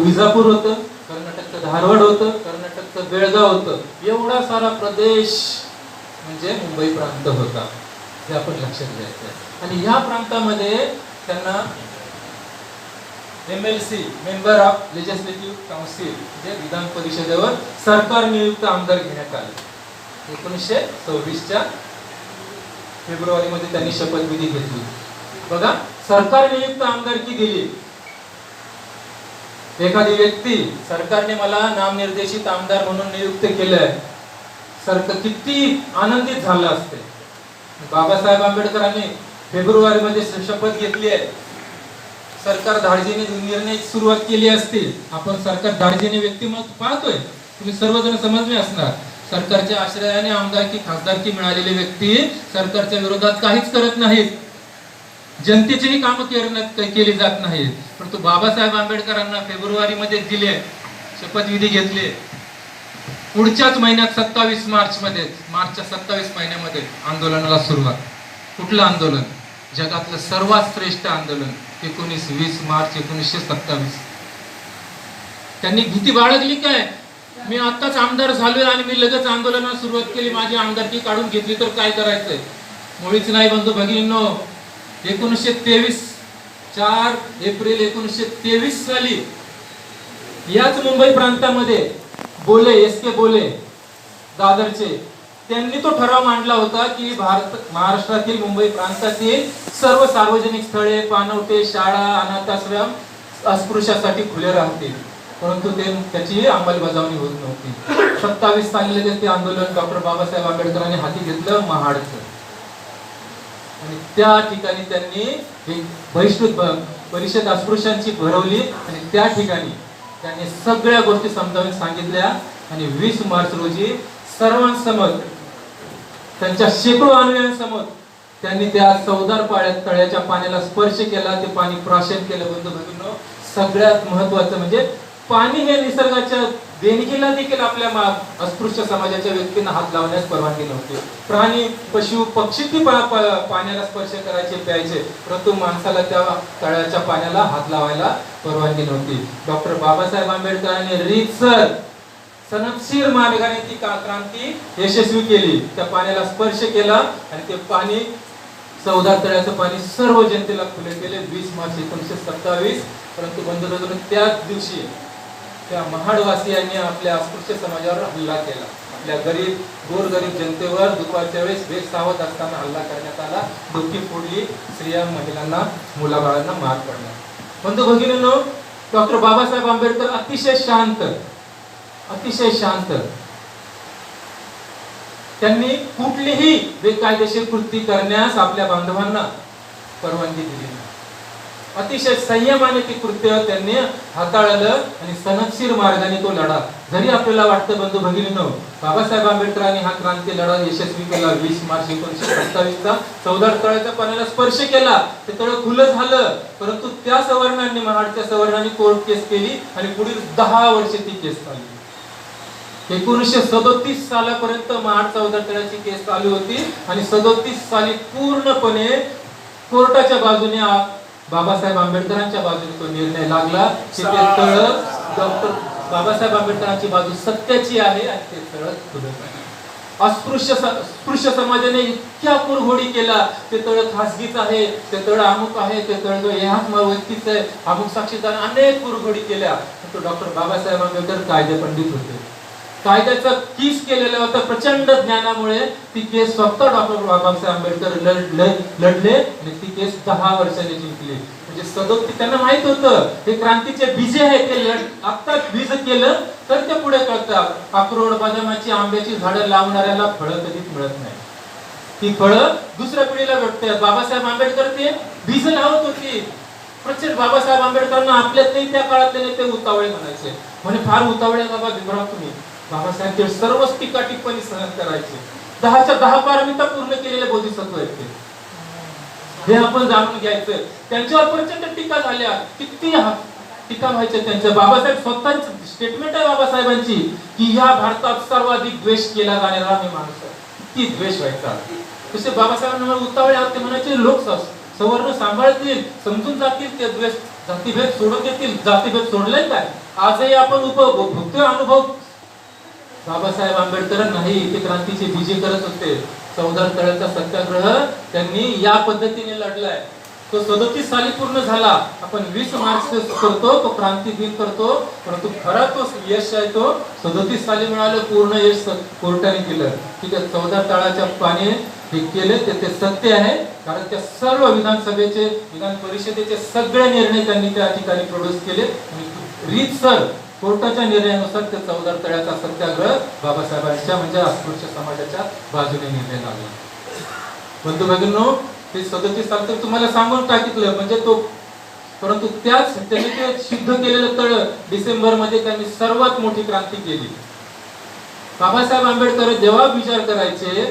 विजापूर होतं, कर्नाटकचं धारवाड होतं, कर्नाटकचं बेळगाव होतं. एवढा सारा प्रदेश म्हणजे मुंबई प्रांत होता. हे आपण लक्षात घ्यायचं. आणि या प्रांतामध्ये त्यांना MLC member of legislative council म्हणजे विधान परिषदेवर सरकार नियुक्त आमदार घेण्यात आले. 1926च्या फेब्रुवारीमध्ये त्यांनी शपथविधी घेतली. बघा, सरकार नियुक्त आमदारकी दिली. एखादी व्यक्ती, सरकारने मला नामनिर्देशित आमदार म्हणून नियुक्त केलंय, सरकार किती आनंदित झालं असते. बाबासाहेब आंबेडकरांनी फेब्रुवारीमध्ये शपथ घेतली आहे. सरकार धाडसीने निर्णय सुरुवात केली असती. आपण सरकार धाडसीने व्यक्तिमत्व पाहतोय, तुम्ही सर्वजण समजले असणार. सरकारच्या आश्रयाने आमदारकी खासदारकी मिळालेली व्यक्ती सरकारच्या विरोधात काहीच करत नाहीत, जनतेचीही कामं केली जात नाहीत. परंतु बाबासाहेब आंबेडकरांना फेब्रुवारीमध्ये दिले, शपथविधी घेतले. पुढच्याच महिन्यात 27 मार्चच्या 27 महिन्यामध्ये आंदोलनाला सुरुवात. कुठलं आंदोलन? जगातलं सर्वात श्रेष्ठ आंदोलन, 19-20 मार्च 1927. त्यांनी भीती बाळगली काय, मी आताच आमदार झालोय आणि मी लगेच आंदोलनाला सुरुवात केली, माझी आमदारकी काढून घेतली तर काय करायचंय? मुळीच नाही बंधू भगिनींनो. 1923 4 एप्रिल 1923 साली याच मुंबई प्रांतामध्ये SK बोले दादरचे, त्यांनी तो ठराव मांडला होता की महाराष्ट्रातील मुंबई प्रांतातील सर्व सार्वजनिक स्थळे, पाणवठे, शाळा, अनाथाश्रम अस्पृश्यासाठी खुले राहतील. परंतु त्याची अंमलबजावणी होत नव्हती. 27 साली ते आंदोलन डॉक्टर बाबासाहेब आंबेडकरांनी हाती घेतलं, महाडचं. आणि त्या ठिकाणी त्यांनी एक बहिष्कृत परिषद अस्पृश्यांची भरवली आणि त्या ठिकाणी त्यांनी सगळ्या गोष्टी समजावून सांगितल्या. आणि 20 मार्च रोजी सर्वांसमोर, त्यांच्या शेकडो अनुयायांसमोर त्यांनी त्या चवदार तळ्याच्या पाण्याला स्पर्श केला, ते पाणी प्राशन केलं. बंधू भगिनींनो, सगळ्यात महत्वाचं म्हणजे पाणी हे निसर्गाच्या देणगीला देखील आपल्या अस्पृश्य समाजाच्या व्यक्तींना हात लावण्यास परवानगी नव्हती. प्राणी, पशु, पक्षी ती पाण्याला स्पर्श करायचे, प्यायचे, परंतु माणसाला त्या तळ्याच्या पाण्याला हात लावायला परवानगी नव्हती. डॉक्टर बाबासाहेब आंबेडकरांनी रीतसर सनदशीर मार्गाने ती क्रांती यशस्वी केली. त्या पाण्याला स्पर्श केला आणि ते पाणी, चौदार तळ्याचं पाणी सर्व जनतेला खुले केले 20 मार्च 1927. परंतु बंधुभगिनींनो, त्याच दिवशी त्या महाडवासियांनी आपल्या अस्पृश्य समाजावर हल्ला केला. आपल्या गोरगरीब जनतेवर दुपारच्या वेळेस बेसावध असताना हल्ला करण्यात आला. डोकी फोडली, स्त्रिया, महिलांना, मुलाबाळांना मार पडला. बंधुभगिनींनो, डॉक्टर बाबासाहेब आंबेडकर अतिशय शांत, त्यांनी कुठलीही बेकायदेशीर कृती करण्यास आपल्या बांधवांना परवानगी दिली नाही. अतिशय संयमाने ती कृत्य त्यांनी हाताळलं आणि सनदशीर मार्गाने तो लढा. जरी आपल्याला वाटतं बंधू भगिनींनो, बाबासाहेब आंबेडकरांनी हा क्रांती लढा यशस्वी केला. 20 मार्च 1927 चौदार तळ्याच्या पाण्याला स्पर्श केला, ते तळ खुलं झालं. परंतु त्या सवर्णांनी, महाडच्या सवर्णांनी कोर्ट केस केली आणि पुढील 10 वर्षे ती केस चालली. 1937 सालापर्यंत महाड चौदार तळ्याची केस चालू होती आणि 37 साली पूर्णपणे कोर्टाच्या बाजूने, बाबासाहेब आंबेडकरांच्या बाजूने तो निर्णय लागला की ते तळ डॉक्टर बाबासाहेब आंबेडकरांची बाजू सत्याची आहे आणि ते तळ खुलं आहे. अस्पृश्य समाजाने इतक्या कुरघोडी केला, ते तळ खासगीच आहे, ते तळ अमुक आहे, ते तळ ह्याच व्यक्तीच आहे, अमुक साक्षीदार, अनेक कुरघोडी केल्या. तो डॉक्टर बाबासाहेब आंबेडकर कायदे पंडित होते. कायद्याचा कीस केलेला होता. प्रचंड ज्ञानामुळे ती केस स्वतः डॉक्टर बाबासाहेब आंबेडकर लढले आणि ती केस 10 वर्षांनी जिंकली. म्हणजे 37 त्यांना माहित होतं हे क्रांतीचे बीज आहे, ते आता बीज केलं तर ते पुढे कळतात. अक्रोड, बदामाची, आंब्याची झाडं लावणाऱ्याला फळं कधीच मिळत नाही. ती फळं दुसऱ्या पिढीला भेटतात. बाबासाहेब आंबेडकर ते बीज लावत होती. प्रचंड बाबासाहेब आंबेडकरांना आपल्यातही त्या काळातले नेते उतावळे म्हणायचे. म्हणे फार उतावळे बाबा भीमराव तुम्ही. बाबासाहेब ते सर्वच टीका टिप्पणी सहन करायचे. 10च्या 10 पारमिता पूर्ण केलेले बोधिसत्व आहेत ते. हे आपण जाणून घ्यायचं. त्यांच्यावर प्रचंड टीका झाल्या, किती टीका व्हायच्या त्यांच्या. बाबासाहेब स्वतःच स्टेटमेंट आहे बाबासाहेबांची की या भारतात सर्वाधिक द्वेष केला जाणारा मी माणूस आहे. किती द्वेष व्हायचा. तसे बाबासाहेबांना उतावळे होते, म्हणायचे लोक सवर्ण सांभाळतील, समजून जातील, ते द्वेष जातीभेद सोडून देतील. जातीभेद सोडले काय? आजही आपण भोगतोय अनुभव. बाबासाहेब आंबेडकर नाही, ते क्रांतीचे बीजे करत होते. चौदार तळ्याचा सत्याग्रह त्यांनी या पद्धतीने लढलाय. तो 37 साली पूर्ण झाला. आपण 20 मार्च करतो, तो क्रांती दिन करतो, परंतु खरा तो यश आहे तो 37 साली मिळालं. पूर्ण यश कोर्टाने केलं. ठीक आहे, चौदार तळ्याच्या पाणी हे केले ते सत्य आहे. कारण त्या सर्व विधानसभेचे, विधान परिषदेचे सगळे निर्णय त्यांनी त्या ठिकाणी प्रोड्यूस केले आणि रीतसर कोर्टाच्या निर्णयानुसार ते चौदार तळ्याचा सत्याग्रह बाबासाहेबांच्या म्हणजे अस्पृश्य समाजाच्या बाजूने निर्णय लागला. बंधू भगिनींनो, ते 37 साल तर तुम्हाला सांगून टाकितलं म्हणजे तो. परंतु त्याच त्यांनी ते सिद्ध केलेलं तळ डिसेंबर मध्ये त्यांनी सर्वात मोठी क्रांती केली. बाबासाहेब आंबेडकर जेव्हा विचार करायचे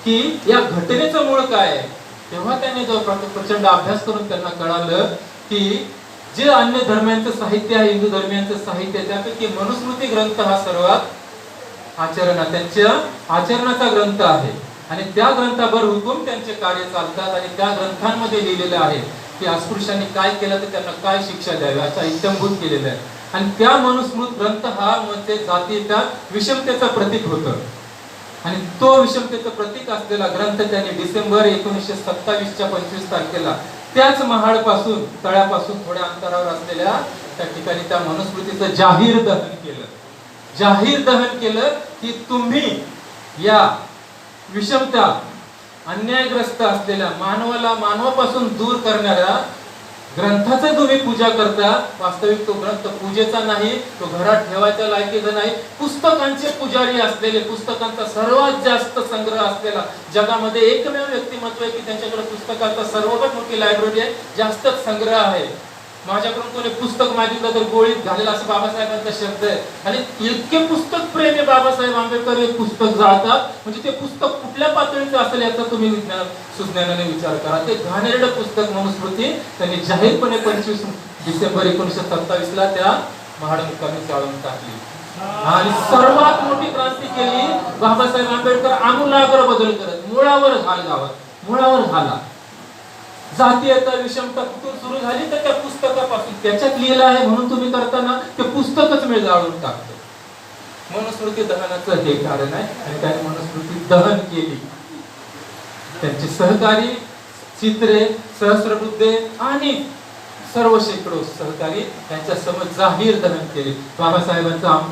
की या घटनेचं मूळ काय आहे, तेव्हा त्यांनी जो प्रचंड अभ्यास करून त्यांना कळालं की जे अन्य धर्मांचं साहित्य आहे, हिंदू धर्मियांचं साहित्य, त्यापैकी मनुस्मृती ग्रंथ हा सर्वात त्यांच्या आचरणाचा ग्रंथ आहे आणि त्या ग्रंथावर हुकूम त्यांचे कार्य चालतात. आणि त्या ग्रंथांमध्ये लिहिलेलं आहे की अस्पृश्यांनी काय केलं तर त्यांना काय शिक्षा द्यावी असा इत्थंभूत केलेलं आहे. आणि त्या मनुस्मृत ग्रंथ हा म्हणजे जातीच्या विषमतेचं प्रतीक होतं. आणि तो विषमतेचं प्रतीक असलेला ग्रंथ त्यांनी डिसेंबर 1927च्या 25 तारखेला त्याच महाड पासून, तळ्यापासून थोड्या अंतरावर असलेल्या त्या ठिकाणी त्या मनुस्मृतीचं जाहीर दहन केलं. जाहीर दहन केलं की तुम्ही या विषमता, अन्यायग्रस्त असलेल्या मानवाला मानवापासून दूर करणाऱ्या ग्रंथाचं तुम्ही पूजा करता. वास्तविक तो ग्रंथ पूजेचा नाही, तो घरात ठेवायचा लायकीचा नाही. पुस्तकांचे पुजारी असलेले, पुस्तकांचा सर्वात जास्त संग्रह असलेला, जगामध्ये एकमेव व्यक्तिमत्व आहे की त्यांच्याकडे पुस्तकांचा सर्वात मोठी लायब्ररी आहे, जास्तच संग्रह आहे. माझ्याकडून कोणी पुस्तक मागितलं तर गोळीत घालेल असं बाबासाहेबांचा शब्द आहे. आणि इतके पुस्तक प्रेमी बाबासाहेब आंबेडकर एक पुस्तक जाळतात म्हणजे ते पुस्तक कुठल्या पातळीचं असेल याचा तुम्ही सुज्ञानाने विचार करा. ते घाणेरडं पुस्तक मनुस्मृती त्यांनी जाहीरपणे 25 डिसेंबर 1927ला त्या महाड मुक्कामी जाळून टाकली. आणि सर्वात मोठी क्रांती केली बाबासाहेब आंबेडकर आमूलाग्र बदल करत मुळावर झाला. जातीयता विषमता कुठून सुरू झाली तर त्या पुस्तकापासून, त्याच्यात लिहिलं आहे म्हणून तुम्ही करताना ते पुस्तकच मी जाळून टाकतो. मनुस्मृती दहनाचं हे कारण आहे आणि त्याने मनुस्मृती दहन केली. त्यांचे सहकारी चित्रे, सहस्रबुद्धे आणि सर्व शेकडो सहकारी त्यांच्या समोर जाहीर दहन केले. बाबासाहेबांचं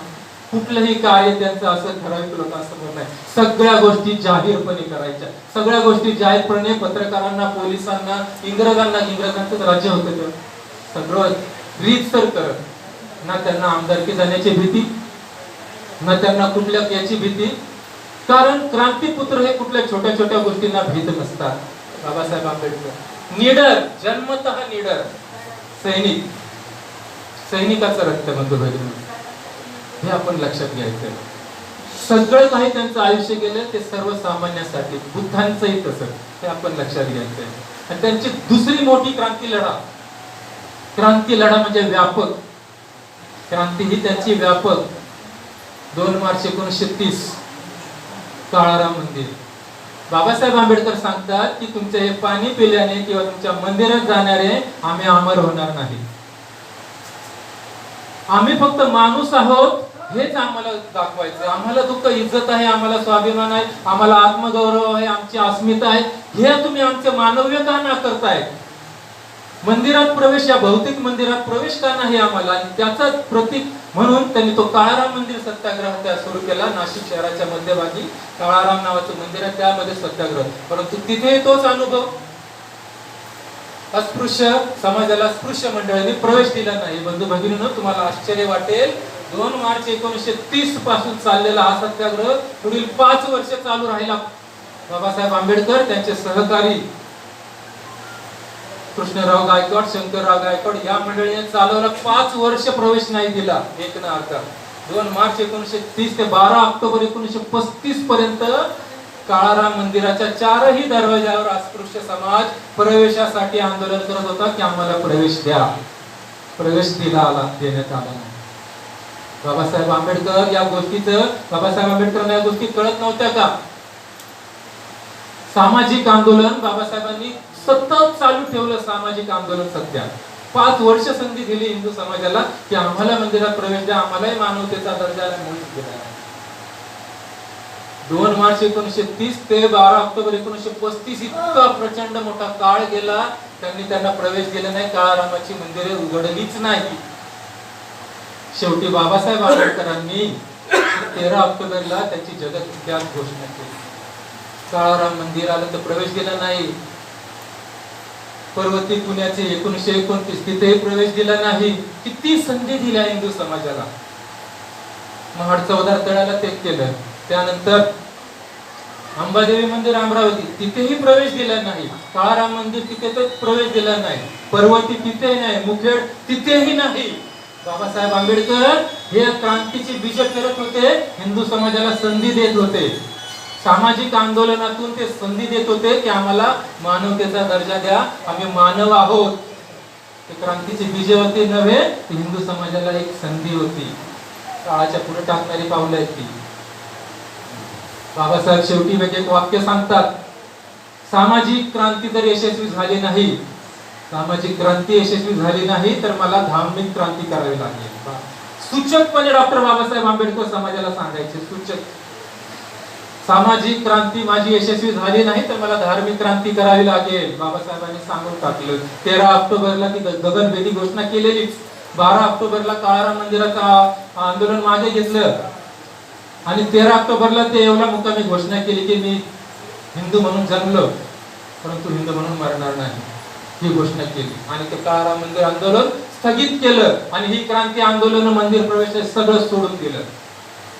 कुठलंही कार्य त्यांचं असं ठराविक लोकांसमोर नाही. सगळ्या गोष्टी जाहीरपणे करायच्या, सगळ्या गोष्टी जाहीरपणे पत्रकारांना, पोलिसांना, इंग्रजांचं राज्य होतं तेव्हा सगळं रीतसर करत. ना त्यांना आमदारकी जाण्याची भीती, ना त्यांना कुठल्या याची भीती. कारण क्रांतीपुत्र हे कुठल्या छोट्या छोट्या गोष्टींना भीत नसतात. बाबासाहेब आंबेडकर निडर, जन्मतः निडर सैनिकाचं रक्त म्हणतो हे आपण लक्षात घ्यायचं. सगळं काही त्यांचं आयुष्य गेलं ते सर्वसामान्यासाठी. बुद्धांचंही तसं, हे आपण लक्षात घ्यायचंय. आणि त्यांची दुसरी मोठी क्रांती लढा म्हणजे व्यापक क्रांती ही त्यांची व्यापक. 2 मार्च 1930 काळाराम मंदिर. बाबासाहेब आंबेडकर सांगतात की तुमचे हे पाणी पिल्याने किंवा तुमच्या मंदिरात जाणारे आम्ही अमर होणार नाही. आम्ही फक्त माणूस आहोत हेच आम्हाला दाखवायचं. आम्हाला दुःख, इज्जत आहे, आम्हाला स्वाभिमान आहे, आम्हाला आत्मगौरव आहे, आमची अस्मिता आहे. हे तुम्ही आमचे मानव्य का नाकारताय? मंदिरात प्रवेश, या भौतिक मंदिरात प्रवेश का नाही आम्हाला? आणि त्याचं प्रतीक म्हणून त्यांनी तो काळाराम मंदिर सत्याग्रह त्या सुरू केला. नाशिक शहराच्या मध्यभागी काळाराम नावाचं मंदिर आहे, त्यामध्ये सत्याग्रह. परंतु तिथे तोच अनुभव, अस्पृश्य समाजाला स्पृश्य मंडळांनी प्रवेश दिला नाही. बंधू भगिनींनो, तुम्हाला आश्चर्य वाटेल, 2 मार्च 1930 पासून चाललेला हा सत्याग्रह पुढील 5 वर्ष चालू राहिला. बाबासाहेब आंबेडकर, त्यांचे सहकारी कृष्णराव गायकवाड, शंकरराव गायकवाड या मंडळीने चालवला. 5 वर्ष प्रवेश नाही दिला एक ना अर्धा. 2 मार्च 1930 ते 12 ऑक्टोबर 1935 पर्यंत काळाराम मंदिराच्या 4ही दरवाजावर अस्पृश्य समाज प्रवेशासाठी आंदोलन करत होता की आम्हाला प्रवेश द्या. प्रवेश देण्यात आला नाही. बाबासाहेब आंबेडकर या गोष्टींना या गोष्टी कळत नव्हत्या का? सामाजिक आंदोलन बाबासाहेबांनी सतत चालू ठेवलं. सामाजिक आंदोलन सध्या 5 वर्ष संधी दिली हिंदू समाजाला की आम्हाला मंदिरात प्रवेश द्या, आम्हालाही मानवतेचा दर्जा दिला. 2 मार्च 1930 ते 12 ऑक्टोबर 1935 इतका प्रचंड मोठा काळ गेला, त्यांना प्रवेश दिला नाही. काळारामाची मंदिरे उघडलीच नाही. शेवटी बाबासाहेब आंबेडकरांनी 13 ऑक्टोबरला त्याची जगद्विख्यात घोषणा केली. काळाराम मंदिराला तर प्रवेश दिला नाही. पर्वती पुण्याचे 1929 तिथेही प्रवेश दिला नाही. किती संधी दिल्या हिंदू समाजाला. महाड चौदार तळ्याला ते केलं. त्यानंतर अंबादेवी मंदिर अमरावती, तिथेही प्रवेश दिला नाही. काळाराम मंदिर तिथे तर प्रवेश दिला नाही. पर्वती तिथेही नाही. मुखेड तिथेही नाही. बाबासाहेब आंबेडकर हे क्रांतीची बीज पेरत होते, हिंदू समाजाला संधी देत होते. सामाजिक आंदोलनातून ते संधी देत होते की आम्हाला मानवतेचा दर्जा द्या, आम्ही मानव आहोत. ते क्रांतीची बीज होती नव्हे, ती हिंदू समाजाला एक संधी होती. काळाच्या पुढे टाकणारी पावलं आहेत ती. बाबासाहेब शेवटी एक वाक्य सांगतात, सामाजिक क्रांती जर यशस्वी झाली नाही, सामाजिक क्रांती यशस्वी झाली नाही तर मला धार्मिक क्रांती करावी लागेल. सूचकपणे डॉक्टर बाबासाहेब आंबेडकर समाजाला सांगायचे, सूचक, सामाजिक क्रांती माझी यशस्वी झाली नाही तर मला धार्मिक क्रांती करावी लागेल. बाबासाहेबांनी सांगून टाकलं. 13 ऑक्टोबरला ती गगनभेदी घोषणा केलेलीच. 12 ऑक्टोबरला काळाराम मंदिराचं आंदोलन मागे घेतलं आणि 13 ऑक्टोबरला ते येवला मुक्कामी घोषणा केली की मी हिंदू म्हणून जन्मलो परंतु हिंदू म्हणून मरणार नाही, ही घोषणा केली. आणि ते काळाराम मंदिर आंदोलन स्थगित केलं आणि ही क्रांती आंदोलन, मंदिर प्रवेश सगळं सोडून दिलं.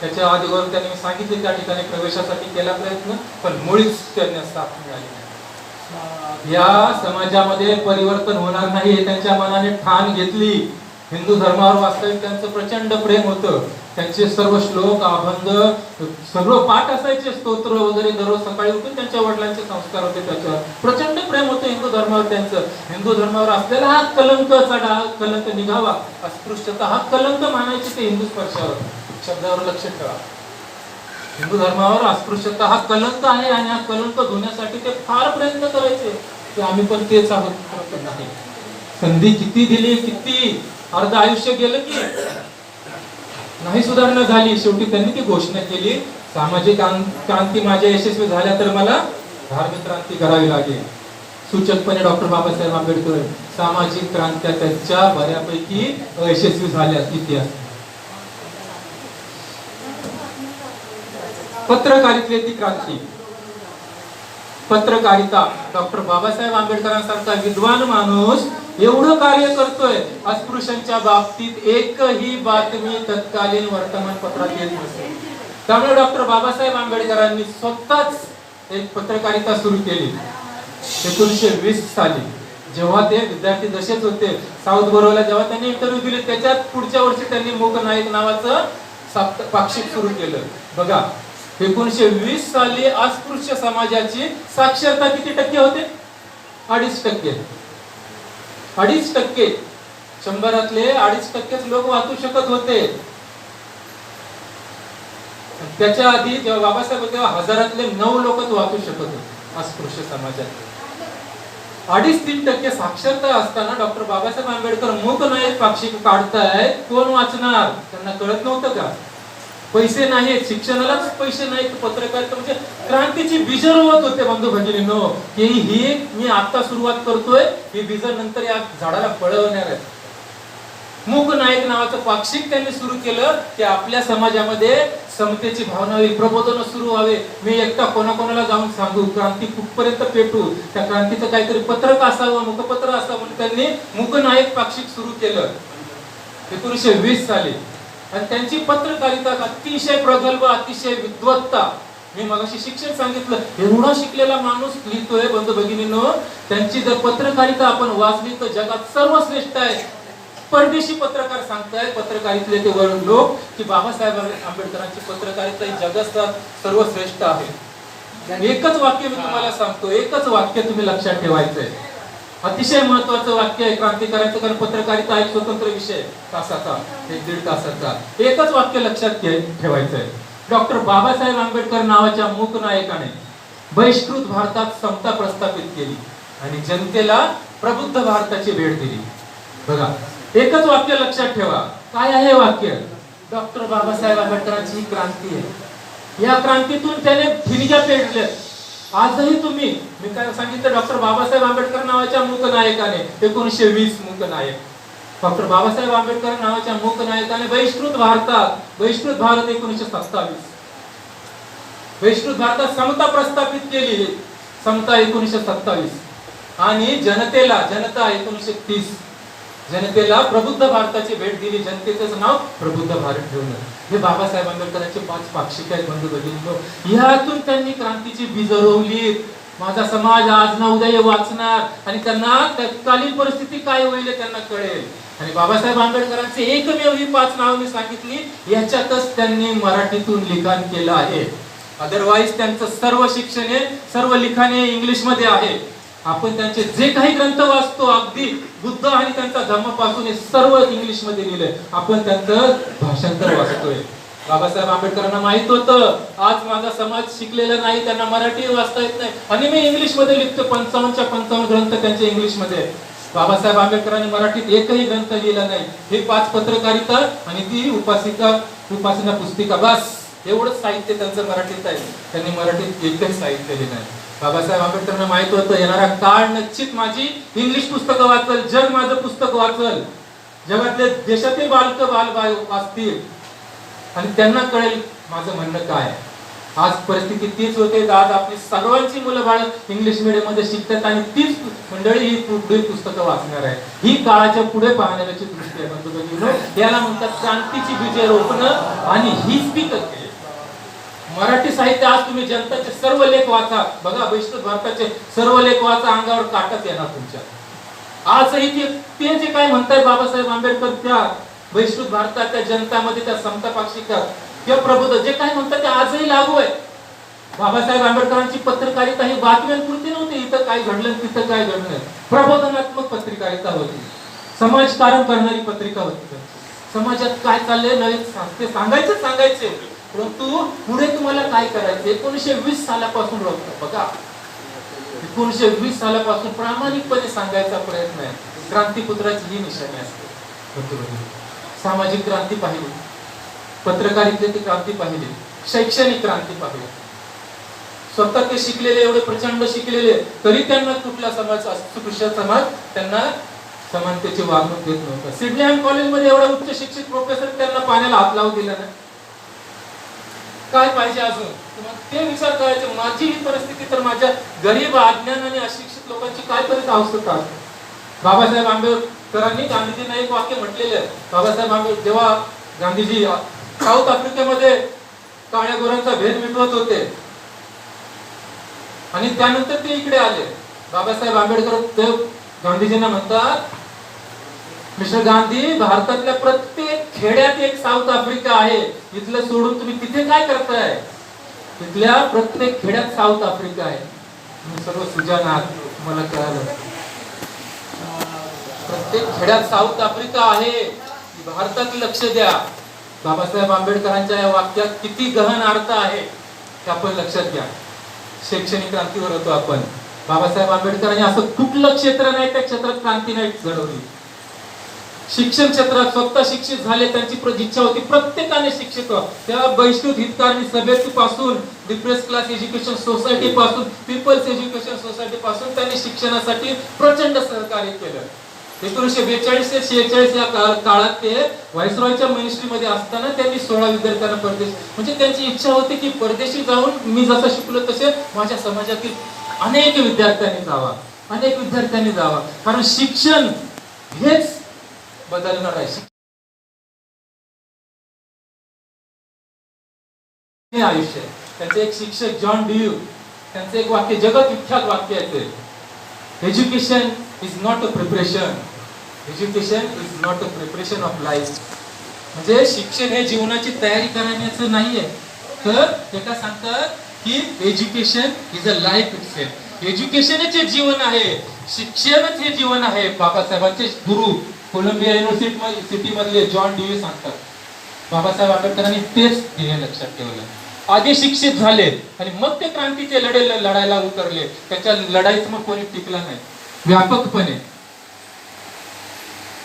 त्याच्या अगोदर त्यांनी सांगितले त्या ठिकाणी प्रवेशासाठी केला प्रयत्न, पण मुळीच त्यांना साथ मिळाली नाही. या समाजामध्ये परिवर्तन होणार नाही हे त्यांच्या मनाने ठाण घेतली. हिंदू धर्मावर वास्तविक त्यांचं प्रचंड प्रेम होतं. त्यांचे सर्व श्लोक अभंग सगळं पाठ असायचे, स्तोत्र वगैरे दररोज सकाळी उठून त्यांच्या वडिलांचे संस्कार होते. त्याच्यावर प्रचंड प्रेम होतं हिंदू धर्मावर त्यांचं. हिंदू धर्मावर असलेला हा कलंक चढा, कलंक निघावा, अस्पृश्यता हा कलंक मानायचे ते हिंदू स्पर्शावर. शब्दावर लक्ष ठेवा. हिंदू धर्मावर अस्पृश्यता हा कलंक आहे आणि हा कलंक धुण्यासाठी ते फार प्रयत्न करायचे की आम्ही पण तेच आहोत. नाही, संधी किती दिली, किती अर्ध आयुष्य गेलं की नाही सुधारणा झाली. शेवटी त्यांनी ती घोषणा केली, सामाजिक क्रांती माझ्या यशस्वी झाल्या तर मला धार्मिक क्रांती करावी लागेल. सूचकपणे डॉक्टर बाबासाहेब आंबेडकर सामाजिक क्रांत्या त्यांच्या बऱ्यापैकी यशस्वी झाल्या. इतिहास पत्रकारितेची क्रांती, पत्रकारिता. डॉक्टर बाबासाहेब आंबेडकरांसारखा विद्वान माणूस एवढं कार्य करतोय, अस्पृश्यांच्या बाबतीत एकही बातमी तत्कालीन वर्तमानपत्रात येत नसेल. त्यामुळे डॉक्टर बाबासाहेब आंबेडकरांनी स्वतःच एक पत्रकारिता सुरू केली 1920 साली. जेव्हा ते विद्यार्थी दशेत होते, साऊथ बरोला जेव्हा त्यांनी इंटरव्ह्यू दिले, त्याच्यात पुढच्या वर्षी त्यांनी मूक नायक नावाचं पाक्षिक सुरू केलं. बघा, 1920 साली अस्पृश्य समाजाची साक्षरता किती टक्के होते? 2.5%. 2.5%. 100रातले 2.5%च लोक वाचू शकत होते. त्याच्या आधी जेव्हा बाबासाहेब होते तेव्हा 1000रातले 9 लोकच वाचू शकत होते अस्पृश्य समाजातले. 2.5-3% साक्षरता असताना डॉक्टर बाबासाहेब आंबेडकर मूक नायक पाक्षिक काढतायत. कोण वाचणार? त्यांना कळत नव्हतं का? पैसे नाहीत, शिक्षणालाच पैसे नाहीत. पत्रकारिता म्हणजे क्रांतीची बीज रोवत होते बंधू भगिनींनो, की ही मी आता सुरुवात करतोय, ही बीज नंतर या झाडाला फळं होणार आहेत. मूक नायक नावाचं पाक्षिक त्यांनी सुरू केलं की आपल्या समाजामध्ये समतेची भावना होईल, प्रबोधन सुरू व्हावे. मी एकटा कोणाकोणाला जाऊन सांगू, क्रांती कुठपर्यंत पेटू, त्या क्रांतीचं काहीतरी पत्रक असावं, मुखपत्र असावं म्हणून त्यांनी मूक नायक पाक्षिक सुरू केलं 1920 साली. आणि त्यांची पत्रकारिता अतिशय प्रगल्भ, अतिशय विद्वत्ता. मी मगाशी शिक्षण सांगितलं, एवढा शिकलेला माणूस लिहितोय बंधू भगिनींनो. त्यांची जर पत्रकारिता आपण वाचली तर जगात सर्वश्रेष्ठ आहे. परदेशी पत्रकार सांगतायत, पत्रकारितेतले ते लोक, की बाबासाहेब आंबेडकरांची पत्रकारिता ही जगात सर्वश्रेष्ठ आहे. एकच वाक्य मी तुम्हाला सांगतो, एकच वाक्य तुम्ही लक्षात ठेवायचंय. अतिशय महत्वाचं वाक्य आहे क्रांतिकारांचं, कारण पत्रकारिता एक स्वतंत्र विषय तासाचा, 1-1.5 तासाचा. एकच वाक्य लक्षात ठेवायचंय. डॉक्टर बाबासाहेब आंबेडकर नावाच्या मूक नायकाने बहिष्कृत भारतात समता प्रस्थापित केली आणि जनतेला प्रबुद्ध भारताची भेट दिली. बघा, एकच वाक्य लक्षात ठेवा. काय आहे वाक्य? डॉक्टर बाबासाहेब आंबेडकरांची ही क्रांती आहे. या क्रांतीतून त्याने ठिणग्या पेटल्या. आजही तुम्ही, मी काय सांगितलं, डॉक्टर बाबासाहेब आंबेडकर नावाच्या मूक नायकाने 1920 मूक नायक, डॉक्टर बाबासाहेब आंबेडकर नावाच्या मूक नायकाने बहिष्कृत भारत 1927, बहिष्कृत भारतात समता प्रस्थापित केली, समता 1927. आणि जनता 1930, जनतेला प्रबुद्ध भारताची भेट दिली. जनतेचं नाव प्रबुद्ध भारत ठेवलं. हे बाबासाहेब आंबेडकरांचे 5 पाक्षिक आहेत बंधू भगिनींनो. ह्यातून त्यांनी क्रांतीची बीज रोवली. माझा समाज आज ना उद्या वाचणार आणि त्यांना तत्कालीन परिस्थिती काय होईल त्यांना कळेल. आणि बाबासाहेब आंबेडकरांचे एकमेव ही 5 नाव मी सांगितली, याच्यातच त्यांनी मराठीतून लिखाण केलं आहे. अदरवाईज त्यांचं सर्व शिक्षण, सर्व लिखाण इंग्लिश मध्ये आहे. आपण त्यांचे जे काही ग्रंथ वाचतो, अगदी बुद्ध आणि त्यांचा धम्मपासून हे सर्व इंग्लिश मध्ये लिहिलंय. आपण त्यांचं भाषांतर वाचतोय. बाबासाहेब आंबेडकरांना माहित होतं आज माझा समाज शिकलेला नाही, त्यांना मराठी वाचता येत नाही आणि मी इंग्लिश मध्ये लिखतो. 55च्या 55 ग्रंथ त्यांचे इंग्लिश मध्ये. बाबासाहेब आंबेडकरांनी मराठीत एकही ग्रंथ लिहिला नाही. हे 5 पत्रकारिता आणि ती उपासना पुस्तिका, बस एवढंच साहित्य त्यांचं मराठीत आहे. त्यांनी मराठीत एकही साहित्य लिहिलं नाही. बाबासाहेब आंबेडकरांना माहित होतं येणारा काळ निश्चित माझी इंग्लिश पुस्तकं वाचल, जग माझं पुस्तक वाचल, जगातले देशातील बालक वाचतील आणि त्यांना कळेल माझं म्हणणं काय. आज परिस्थिती तीच होते. आज आपली सर्वांची मुलं बाळ इंग्लिश मीडियम मध्ये शिकतात आणि तीच मंडळी ही पुढील पुस्तकं वाचणार आहे. ही काळाच्या पुढे पाहण्याची दृष्टी आहे बंधू भगिनींनो. याला म्हणतात क्रांतीची बीजे रोपणं आणि हीच ती तत्त्वे. मराठी साहित्य आज तुम्ही जनताचे सर्व लेख वाचा. बघा, बहिष्कृत भारताचे सर्व लेख वाचा, अंगावर काटाच येणार तुमच्या. आजही ते जे काय म्हणताय बाबासाहेब आंबेडकर, त्या बहिष्कृत भारताच्या जनतामध्ये त्या समता पाक्षिकात किंवा प्रबोध जे काही म्हणतात ते आजही लागू आहे. बाबासाहेब आंबेडकरांची पत्रकारिता ही बातम्यांपुरती नव्हती, इथं काय घडलं तिथं काय घडलं, प्रबोधनात्मक पत्रकारिता होती, समाजकारण करणारी पत्रिका होती. समाजात काय चाललंय नवे ते सांगायचे परंतु पुढे तुम्हाला काय करायचं. 1920 सालापासून बघा, 1920 सालापासून प्रामाणिकपणे सांगायचा प्रयत्न आहे. क्रांतीपुत्राची ही निशाणी असते. सामाजिक क्रांती पाहिली, पत्रकारितेची क्रांती पाहिली, शैक्षणिक क्रांती पाहिली. स्वतः ते शिकलेले, एवढे प्रचंड शिकलेले, तरी त्यांना कुठला समाज, अस्पृश्य समाज त्यांना समानतेची वागणूक देत नव्हता. सिडनी कॉलेजमध्ये एवढा उच्च शिक्षित प्रोफेसर त्यांना पाण्याला हात लावू दिला नाही. काय पाहिजे अजून ते विचार करायचे. माझी ही परिस्थिती तर माझ्या गरीब, अज्ञान आणि अशिक्षित लोकांची काय परिस्थिती अवस्था आहे. बाबासाहेब आंबेडकरांनी गांधीजींना एक वाक्य म्हटलेलं आहे. बाबासाहेब आंबेडकर जेव्हा गांधीजी साऊथ आफ्रिकेमध्ये काळ्या गोऱ्यांचा भेद मिटवत होते आणि त्यानंतर ते इकडे आले, बाबासाहेब आंबेडकर गांधीजींना म्हणतात, मिस्टर गांधी, भारतातल्या प्रत्येक खेड्यात एक साऊथ आफ्रिका आहे, इथलं सोडून तुम्ही तिथे काय करताय. तिथल्या प्रत्येक खेड्यात साऊथ आफ्रिका आहे. तुम्ही सर्व सुजाण आहात, तुम्हाला कळालं. प्रत्येक खेड्यात साऊथ आफ्रिका आहे. भारतात लक्ष द्या. बाबासाहेब आंबेडकरांच्या या वाक्यात किती गहन अर्थ आहे हे आपण लक्षात घ्या. शैक्षणिक क्रांतीवर होतो आपण. बाबासाहेब आंबेडकरांनी असं कुठलं क्षेत्र नाही त्या क्षेत्रात क्रांती नाही घडवली. शिक्षण क्षेत्रात स्वतः शिक्षित झाले, त्यांची इच्छा होती प्रत्येकाने शिक्षित व्हावं. त्या बहिष्कृत हितकारणी समितीपासून, डिप्रेस क्लास एज्युकेशन सोसायटी पासून, पीपल्स एज्युकेशन सोसायटी पासून त्यांनी शिक्षणासाठी प्रचंड सहकार्य केलं. 1942 ते 46 या काळात ते व्हाईसरॉयच्या मिनिस्ट्रीमध्ये असताना त्यांनी 16 विद्यार्थ्यांना परदेश, म्हणजे त्यांची इच्छा होती की परदेशी जाऊन मी जसं शिकलो तसे माझ्या समाजातील अनेक विद्यार्थ्यांनी जावा, कारण शिक्षण हेच बदलणार आहे. हे आयुष्य. त्यांचे एक शिक्षक जॉन ड्यू, त्यांचे एक वाक्य जगत विख्यात वाक्य आहे ते, education is not a preparation, education is not a preparation of life. म्हणजे शिक्षण हे जीवनाची तयारी करण्याचं नाहीये, तर एका सांगतात की education is a life itself. एज्युकेशनच हे जीवन आहे, शिक्षणच हे जीवन आहे. बाबासाहेबांचे गुरु कोलंबिया युनिव्हर्सिटी मधले जॉन ड्यू सांगतात. बाबासाहेब आंबेडकरांनी तेच ध्येय लक्षात ठेवलं. आधी शिक्षित झाले आणि मग ते क्रांतीचे लढे लढायला उतरले. त्याच्या लढाईत मग कोणी टिकला नाही. व्यापकपणे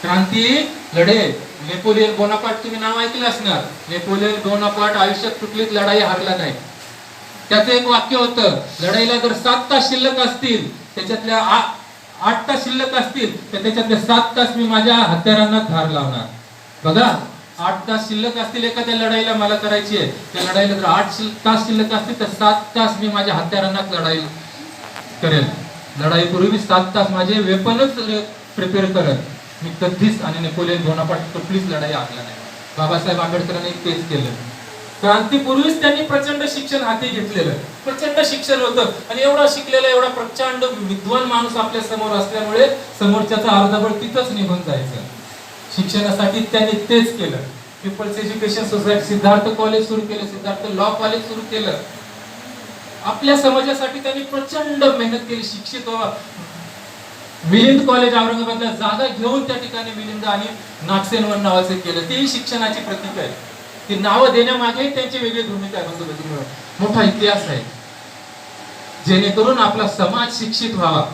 क्रांती लढे. नेपोलियन बोनापार्ट तुम्ही नाव ऐकलं असणार. नेपोलियन बोनापार्ट आयुष्यात कुठलीच लढाई हारला नाही. त्याचं एक वाक्य होतं, लढाईला जर 7 तास शिल्लक असतील, त्याच्यातल्या 8 तास शिल्लक असतील, तर त्याच्यातले 7 तास मी माझ्या हत्यारांना धार लावणार. बघा, 8 तास शिल्लक असतील एखाद्या लढाईला मला करायची आहे, त्या लढाईला जर 8 तास शिल्लक असतील तर 7 तास मी माझ्या हत्यारांनाच लढाई करेल. लढाईपूर्वी 7 तास माझे वेपनच प्रिपेअर करेल. मी कधीच आणि नेपोलियन बोनापार्ट कुठलीच लढाई हारला नाही. बाबासाहेब आंबेडकरांनी तेच केलं. क्रांतीपूर्वीच त्यांनी प्रचंड शिक्षण हाती घेतलेलं, प्रचंड शिक्षण होतं आणि एवढा शिकलेला, एवढा प्रचंड विद्वान माणूस आपल्या समोर असल्यामुळे समोरच्याचा अर्धबळ तिथंच निघून जायचं. शिक्षणासाठी त्यांनी तेच केलं. People's education society, Siddharth college सुरू केलं, सिद्धार्थ लॉ कॉलेज सुरू केलं. आपल्या समाजासाठी त्यांनी प्रचंड मेहनत केली. शिक्षित व्हावा. मिलिंद कॉलेज औरंगाबादला जागा घेऊन त्या ठिकाणी मिलिंद आणि नागसेनवन नावाचं केलं. तेही शिक्षणाची प्रतीक आहे. ती नावं देण्यामागे त्यांची वेगळी भूमिका आहे. मोठा इतिहास आहे. जेणेकरून आपला समाज शिक्षित व्हावा.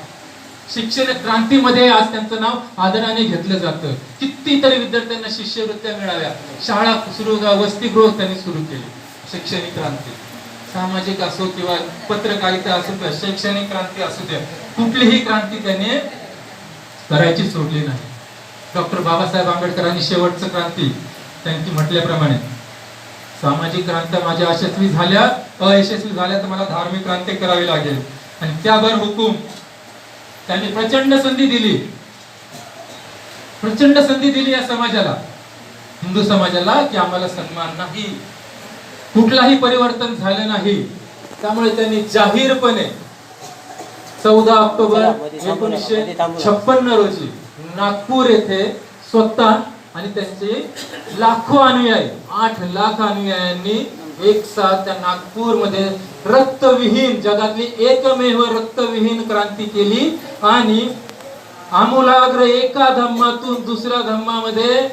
शिक्षण क्रांतीमध्ये आज त्यांचं नाव आदराने घेतलं जातं. कितीतरी विद्यार्थ्यांना शिष्यवृत्त्या मिळाव्या. शाळा सुरू, वसतिगृह त्यांनी सुरू केली. शैक्षणिक क्रांती, सामाजिक असो किंवा पत्रकारिता असो किंवा शैक्षणिक क्रांती असू द्या, कुठलीही क्रांती त्याने करायची सोडली नाही. डॉक्टर बाबासाहेब आंबेडकरांनी शेवटचं क्रांती त्यांनी म्हटल्याप्रमाणे, सामाजिक क्रांत्या माझ्या अयशस्वी झाल्या तर मला धार्मिक क्रांती करावी लागेल. आणि त्यावर हुकूम त्यांनी प्रचंड संधी दिली या समाजाला, हिंदू समाजाला, की आम्हाला सन्मान नाही, कुठलाही परिवर्तन झालं नाही. त्यामुळे त्यांनी जाहीरपणे 14 ऑक्टोबर 1956 रोजी नागपूर येथे स्वतः आणि त्यांचे लाखो अनुयायी 8 लाख अनुयायांनी एक साथ त्या नागपूरमध्ये रक्तविहीन, जगातली एकमेव रक्तविहीन क्रांती केली आणि आमूलाग्र एका धम्मातून दुसऱ्या धम्मामध्ये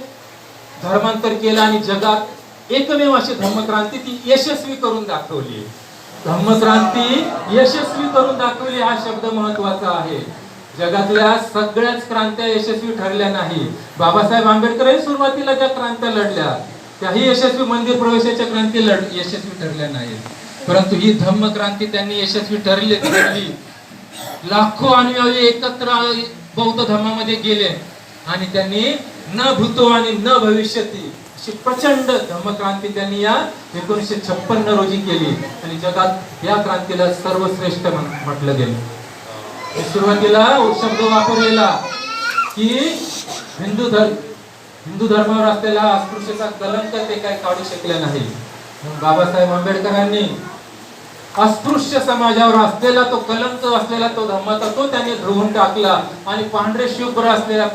धर्मांतर केलं आणि जगात एकमेव अशी धम्मक्रांती ती यशस्वी करून दाखवली. धम्मक्रांती यशस्वी करून दाखवली हा शब्द महत्वाचा आहे. जगातल्या सगळ्याच क्रांत्या यशस्वी ठरल्या नाही. बाबासाहेब आंबेडकरही सुरुवातीला ज्या क्रांत्या लढल्या त्याही यशस्वी, मंदिर प्रवेशाच्या क्रांती यशस्वी ठरल्या नाहीत, परंतु ही धम्मक्रांती त्यांनी यशस्वी ठरली. लाखो अनुयायी एकत्र बौद्ध धर्मामध्ये गेले आणि त्यांनी न भूतो आणि न भविष्यती अशी प्रचंड धम्मक्रांती त्यांनी या 1956 रोजी केली आणि जगात या क्रांतीला सर्वश्रेष्ठ म्हटलं गेलं. सुरुवातीला शब्द वापरलेला की हिंदू धर्मावर असलेला अस्पृश्यता कलंक ते काय काढू शकले नाही. बाबासाहेब आंबेडकरांनी अस्पृश्य समाजावर असलेला तो कलंक असलेला तो धम्माचा तो त्यांनी धुवून टाकला आणि पांढरे शुभ्र असलेला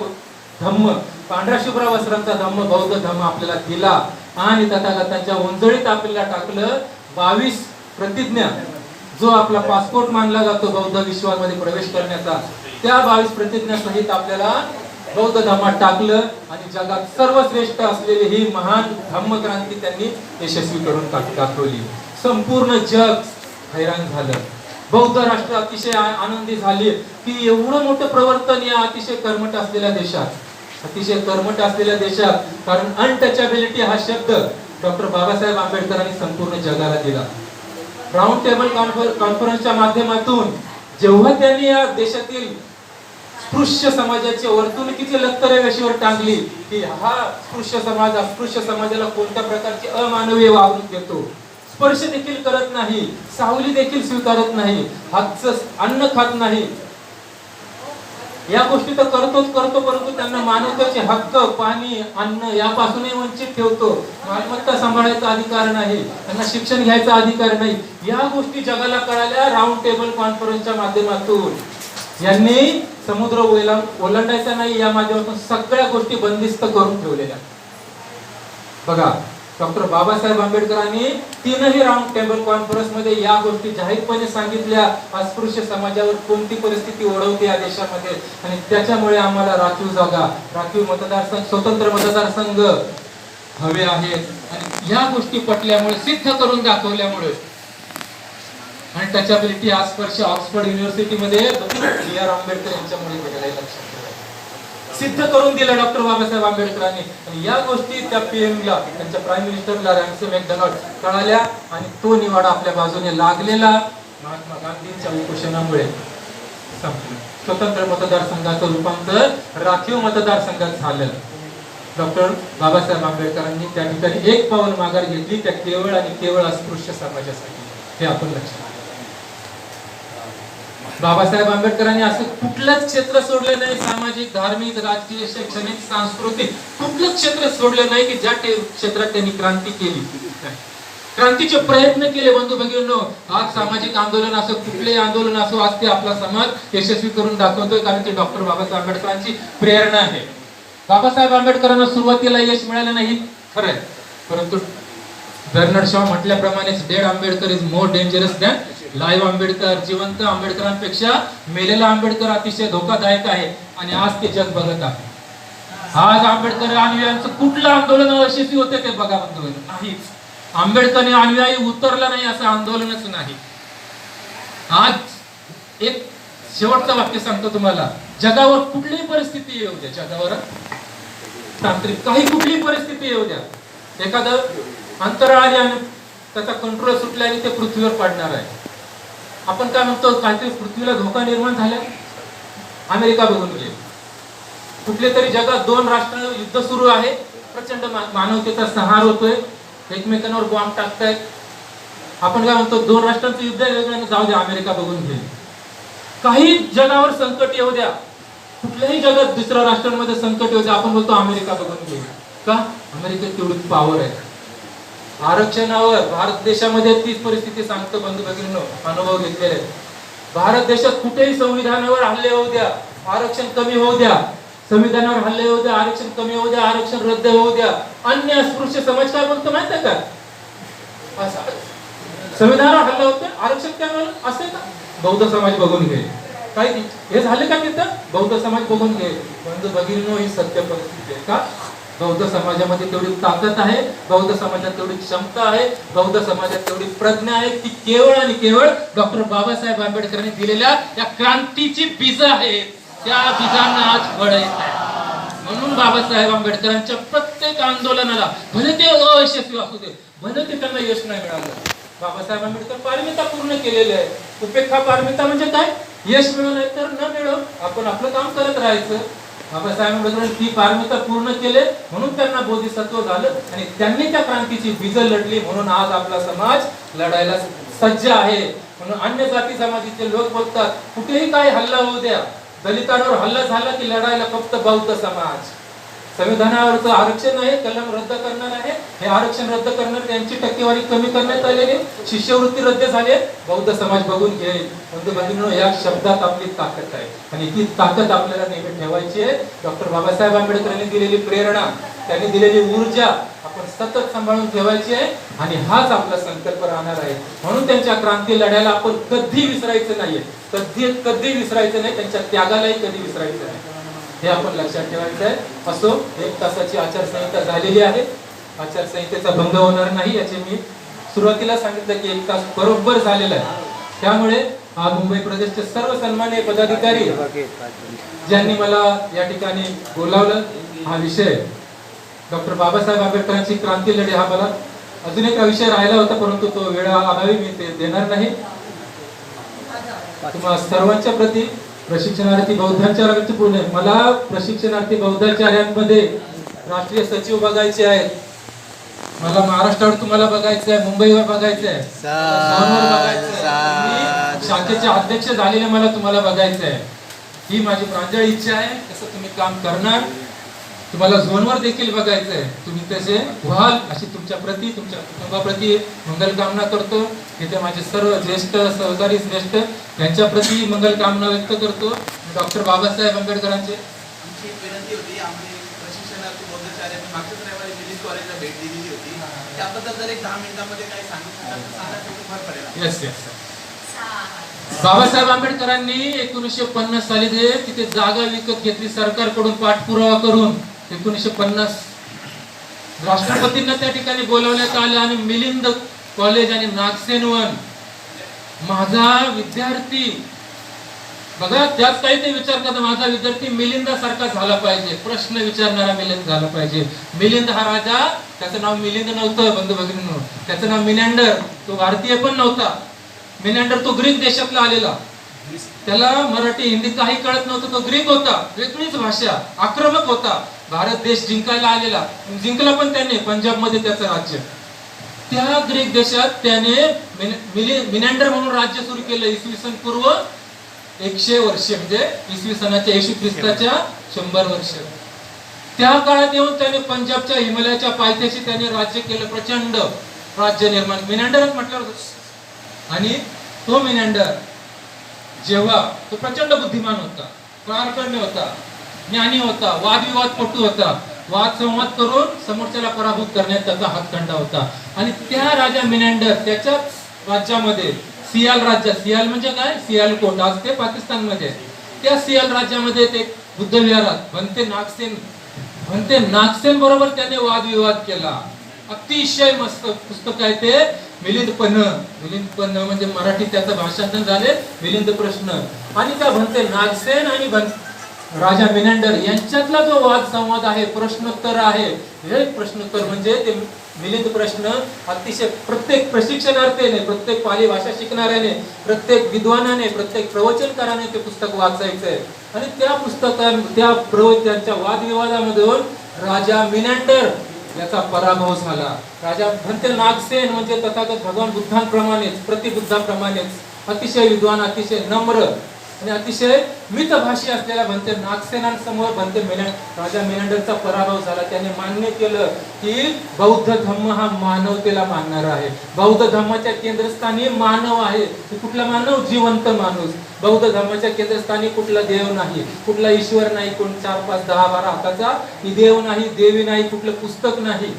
धम्म, पांढऱ्या शुभ्र वस्त्रांचा धम्म, बौद्ध धम्म आपल्याला दिला आणि तथागतांच्या उंजळीत आपल्याला टाकलं. 22 प्रतिज्ञा जो आपला पासपोर्ट मानला जातो बौद्ध विश्वामध्ये प्रवेश करण्याचा, त्या 22 प्रतिज्ञा सहित आपल्याला बौद्ध धर्मात टाकलं आणि जगात सर्वश्रेष्ठ असलेली ही महान धम्मक्रांती त्यांनी यशस्वी करून दाखवली. संपूर्ण जग हैराण झालं. बौद्ध राष्ट्र अतिशय आनंदी झाली की एवढं मोठं प्रवर्तन या अतिशय कर्मठ असलेल्या देशात, अतिशय कर्मठ असलेल्या देशात, कारण अनटचेबिलिटी हा शब्द डॉक्टर बाबासाहेब आंबेडकरांनी संपूर्ण जगाला दिला. राऊंड टेबल कॉन्फरन्सच्या माध्यमातून जेव्हा त्यांनी या देशातील स्पृश्य समाजाची वर्तणुकीची लक्तरे वेशीवर टांगली की हा स्पृश्य समाज अस्पृश्य समाजाला कोणत्या प्रकारची अमानवीय वागणूक देतो, स्पर्श देखील करत नाही, सावली देखील स्वीकारत नाही, हातचं अन्न खात नाही, या गोष्टी तर करतो परंतु त्यांना मानवतेचे हक्क, पाणी, अन्न यापासूनही वंचित ठेवतो, मालमत्ता सांभाळायचा अधिकार नाही, त्यांना शिक्षण घ्यायचा अधिकार नाही. या गोष्टी जगाला कळाल्या राऊंड टेबल कॉन्फरन्सच्या माध्यमातून. यांनी समुद्र ओलांडायचा नाही या माध्यमातून सगळ्या गोष्टी बंदिस्त करून ठेवलेल्या. बघा, डॉक्टर बाबासाहेब आंबेडकरांनी 3ही राऊंड टेबल कॉन्फरन्स मध्ये या गोष्टी जाहीरपणे सांगितल्या. अस्पृश्य समाजावर कोणती परिस्थिती ओढवते या देशामध्ये आणि त्याच्यामुळे आम्हाला राखीव जागा, राखीव मतदारसंघ, स्वतंत्र मतदारसंघ हवे आहेत. आणि या गोष्टी पटल्यामुळे, सिद्ध करून दाखवल्यामुळे आणि टचॅबिलिटी हा स्पर्श ऑक्सफर्ड युनिव्हर्सिटीमध्ये बी.आर. आंबेडकर यांच्यामुळे घडलाय. लक्षात ठेवा, सिद्ध करून दिलं डॉक्टर बाबासाहेब आंबेडकरांनी. आणि या गोष्टी त्या पीएमला, त्यांच्या प्राईम मिनिस्टरला रॅन्सम मॅकडोनाल्ड कळाल्या आणि तो निवाडा आपल्या बाजूने लागलेला महात्मा गांधींच्या उपोषणामुळे संपला. स्वतंत्र मतदारसंघाचं रूपांतर राखीव मतदारसंघात झालं. डॉक्टर बाबासाहेब आंबेडकरांनी त्या ठिकाणी एक पाऊल माघार घेतली, त्या केवळ आणि केवळ अस्पृश्य समाजासाठी. हे आपण लक्षात. बाबासाहेब आंबेडकरांनी असं कुठलंच क्षेत्र सोडले नाही, सामाजिक, धार्मिक, राजकीय, शैक्षणिक, सांस्कृतिक कुठलंच क्षेत्र सोडले नाही की ज्या क्षेत्रात त्यांनी क्रांती केली, क्रांतीचे प्रयत्न केले. बंधू भगिनींनो, आज सामाजिक आंदोलन असो, कुठलेही आंदोलन असो, आज ते आपला समाज यशस्वी करून दाखवतोय कारण ते डॉक्टर बाबासाहेब आंबेडकरांची प्रेरणा आहे. बाबासाहेब आंबेडकरांना सुरुवातीला यश मिळालं नाही खरंय, परंतु बर्नार्ड शॉ म्हटल्याप्रमाणेच dead Ambedkar is more dangerous than live Ambedkar. जिवंत आंबेडकरांपेक्षा मेलेला आंबेडकर अतिशय धोकादायक आहे आणि आज ते जग बघत आहे. आज आंबेडकर अनुयायांचं कुठलं आंदोलन यशस्वी होते ते बघा बंधू, नाहीच. आंबेडकर अनुयायी उतरला नाही असं आंदोलनच नाही. आज एक शेवटचं वाक्य सांगतो तुम्हाला, जगावर कुठलीही परिस्थिती येऊ द्या, जगावर तांत्रिक काही कुठलीही परिस्थिती येऊ द्या, एखादं अंतराळ आणि त्याचा कंट्रोल सुटला आणि ते पृथ्वीवर पडणार आहे. आपण काय म्हणतो, काहीतरी पृथ्वीला धोका निर्माण झाला, अमेरिका बघून घे. कुठले तरी जगात 2 राष्ट्र युद्ध सुरू आहे, प्रचंड मानवतेचा संहार होतोय, एकमेकांवर बॉम्ब टाकतायत. आपण काय म्हणतो, 2 राष्ट्रांचं युद्ध वेगळं, जाऊ द्या, अमेरिका बघून घे. काही जगावर संकट येऊ द्या, कुठल्याही जगात दुसऱ्या राष्ट्रांमध्ये संकट येऊ द्या, आपण बोलतो अमेरिका बघून घे. का? अमेरिकेत तेवढी पावर आहे. आरक्षणावर भारत देशामध्ये तीच परिस्थिती सांगतो बंधू भगिनींनो, अनुभव घेतलेले. भारत देशात कुठेही संविधानावर हल्ले होऊ द्या, आरक्षण कमी होऊ द्या, संविधानावर हल्ले होऊ द्या, आरक्षण कमी होऊ द्या, आरक्षण रद्द होऊ द्या, अन्य अस्पृश्य समाज काय बोलतो माहित आहे का? संविधानावर हल्ला होतोय, आरक्षण काय म्हणून असेल का? बौद्ध समाज बघून घे. काय हे झाले का तिथं? बौद्ध समाज बघून घे. बंधू भगिनींनो, ही सत्य परिस्थिती आहे का? बौद्ध समाजामध्ये तेवढी ताकद आहे, बौद्ध समाजात तेवढी क्षमता आहे, बौद्ध समाजात तेवढी प्रज्ञा आहे की केवळ आणि केवळ डॉक्टर बाबासाहेब आंबेडकरांनी दिलेल्या या क्रांतीची बीज आहेत. त्या बीजांना आज फळ येत आहे. म्हणून बाबासाहेब आंबेडकरांच्या प्रत्येक आंदोलनाला भले ते अयशस्वी असू दे, भले ते त्यांना यश नाही मिळालं, बाबासाहेब आंबेडकर पारमिता पूर्ण केलेले आहे. उपेक्षा पारमिता म्हणजे काय? यश मिळो नाही तर न मिळो, आपण आपलं काम करत राहायचं. बाबासाहेब आंबेडकरांनी ती पारमिता पूर्ण केले म्हणून त्यांना बोधिसत्व झालं आणि त्यांनी त्या क्रांतीची बीज लढली म्हणून आज आपला समाज लढायला सज्ज आहे. म्हणून अन्य जाती समाजाचे लोक बोलतात कुठेही काय हल्ला होऊ द्या, दलितांवर हल्ला झाला की लढायला फक्त बौद्ध समाज. संविधानावरचं आरक्षण आहे, कलम रद्द करणार आहे, हे आरक्षण रद्द करणार, त्यांची टक्केवारी कमी करण्यात आलेली, शिष्यवृत्ती रद्द झाली, बौद्ध समाज बघून घे. बंधू भगिनींनो, या शब्दात आपली ताकद आहे आणि ती ताकद आपल्याला नेहमी ठेवायची आहे. डॉक्टर बाबासाहेब आंबेडकरांनी दिलेली प्रेरणा, त्यांनी दिलेली ऊर्जा आपण सतत सांभाळून ठेवायची आहे आणि हाच आपला संकल्प राहणार आहे. म्हणून त्यांच्या क्रांती लढ्याला आपण कधी विसरायचं नाहीये, कधी विसरायचं नाही, त्यांच्या त्यागालाही कधी विसरायचं नाही, हे आपण लक्षात ठेवायचं आहे. असो, 1 तासाची आचारसंहिता झालेली आहे. आचारसंहितेचा भंग होणार नाही याचे मी सुरुवातीला सांगितलं की 1 तास बरोबर झालेला आहे. त्यामुळे आज मुंबई प्रदेशचे सर्व सन्माननीय पदाधिकारी ज्यांनी मला या ठिकाणी बोलावलं, हा विषय डॉक्टर बाबासाहेब आंबेडकरांची क्रांती लढी, हा मला अजून एक विषय राहिला होता परंतु तो वेळाअभावी मी ते देणार नाही. तुम्हा सर्वांच्या प्रती प्रशिक्षणार्थी बौद्धाचार्यांची बोलणे, मला प्रशिक्षणार्थी बौद्धाचार्यांमध्ये राष्ट्रीय सचिव बघायचे आहेत, मला महाराष्ट्रावर तुम्हाला बघायचं आहे, मुंबईवर बघायचं आहे, शाखेचे अध्यक्ष झालेले मला तुम्हाला बघायचं आहे. ही माझी प्रांजळ इच्छा आहे. तसं तुम्ही काम करणार, तुम्हाला झोनवर देखील बघायचं आहे, तुम्ही तसे व्हाल अशी तुमच्या प्रती, तुमच्या कुटुंबाप्रती मंगल कामना करतो. तिथे माझे सर्व ज्येष्ठ सहकारी श्रेष्ठ यांच्या प्रती मंगल कामना व्यक्त करतो. डॉक्टर बाबासाहेब आंबेडकरांचे आमची एक विनंती होती, आम्ही प्रशिक्षणार्थी बौद्धाचार्य मागच्याच रविवारी दिल्ली कॉलेजला भेट दिलेली होती, त्याबद्दल जर एक 10 मिनिटांमध्ये काही सांगितलं तर सांगा, खूप फरक पडेल. Yes yes. बाबासाहेब आंबेडकरांनी 1950 साली तिथे जागा विकत घेतली सरकारकडून पाठपुरावा करून. 1950 राष्ट्रपतींना त्या ठिकाणी बोलावण्यात आलं आणि मिलिंद कॉलेज आणि नागसेनवन माझा विद्यार्थी, बघा त्याच काही ते विचार करतात, माझा विद्यार्थी मिलिंदासारखा झाला पाहिजे, प्रश्न विचारणारा मिलिंद झाला पाहिजे. मिलिंद हा राजा, त्याचं नाव मिलिंद नव्हतं बंधू भगिनींनो, त्याचं नाव मिनॅंडर, तो भारतीय पण नव्हता. मिनॅंडर तो ग्रीक देशातला आलेला, त्याला मराठी हिंदी काही कळत नव्हतं, तो ग्रीक होता, वेगळीच भाषा, आक्रमक होता, भारत देश जिंकायला आलेला, जिंकला पण त्याने पंजाब मध्ये त्याचं राज्य. त्या ग्रीक देशात त्याने मिनॅंडर म्हणून राज्य सुरू केलं. इसवी सन पूर्व 100 वर्ष, म्हणजे इसवी सनाच्या येशू ख्रिस्ताच्या 100 वर्ष. त्या काळात येऊन त्याने पंजाबच्या हिमालयाच्या पायथ्याशी त्याने राज्य केलं, प्रचंड राज्य निर्माण. मिनॅंडरच म्हटलं. आणि तो मिनॅंडर जेव्हा तो प्रचंड बुद्धिमान होता, पराक्रमी होता, ज्ञानी होता, वादविवादपटू होता, वाद संवाद करून समोरच्याला पराभूत करण्यात त्याचा हातखंडा होता. आणि त्या राजा मिनॅंडर त्याच्याच राज्यामध्ये सियाल राज्य, सियाल म्हणजे काय, सियालकोट आज ते पाकिस्तानमध्ये, त्या सियाल राज्यामध्ये ते बुद्ध विहारात म्हणते नागसेन बरोबर त्याने वादविवाद केला. अतिशय मस्त पुस्तक आहे ते, मिलिंद म्हणजे मराठी त्याचं भाषांतर झाले मिलिंद प्रश्न. आणि त्या म्हणते नागसेन आणि राजा मिनॅंडर यांच्यातला जो वाद संवाद आहे, प्रश्नोत्तर आहे, हे प्रश्नोत्तर म्हणजे ते मिलिंद प्रश्न अतिशय प्रत्येक प्रशिक्षणार्थीने, प्रत्येक पाली भाषा शिकणाऱ्याने, प्रत्येक विद्वानाने, प्रत्येक प्रवचनकाराने ते पुस्तक वाचायचंय. आणि त्या त्यांच्या वादविवादामधून राजा मिनॅंडर याचा पराभव झाला. राजा म्हणते नागसेन म्हणजे तथागत भगवान बुद्धांप्रमाणेच, प्रतिबुद्धांप्रमाणेच अतिशय विद्वान, अतिशय नम्र, आणि अतिशय मितभाषी असलेला बनते नागसेनांसमोर बनते राजा मेनंडरचा पराभव झाला. त्याने मान्य केलं की बौद्ध धम्म हा मानवतेला मानणारा आहे. बौद्ध धर्माच्या केंद्रस्थानी मानव आहे. कुठला मानव? जिवंत माणूस. बौद्ध धर्माच्या केंद्रस्थानी कुठला देव नाही, कुठला ईश्वर नाही, कोण 4, 5, 10, 12 हाताचा देव नाही, देवी नाही, कुठलं पुस्तक नाही.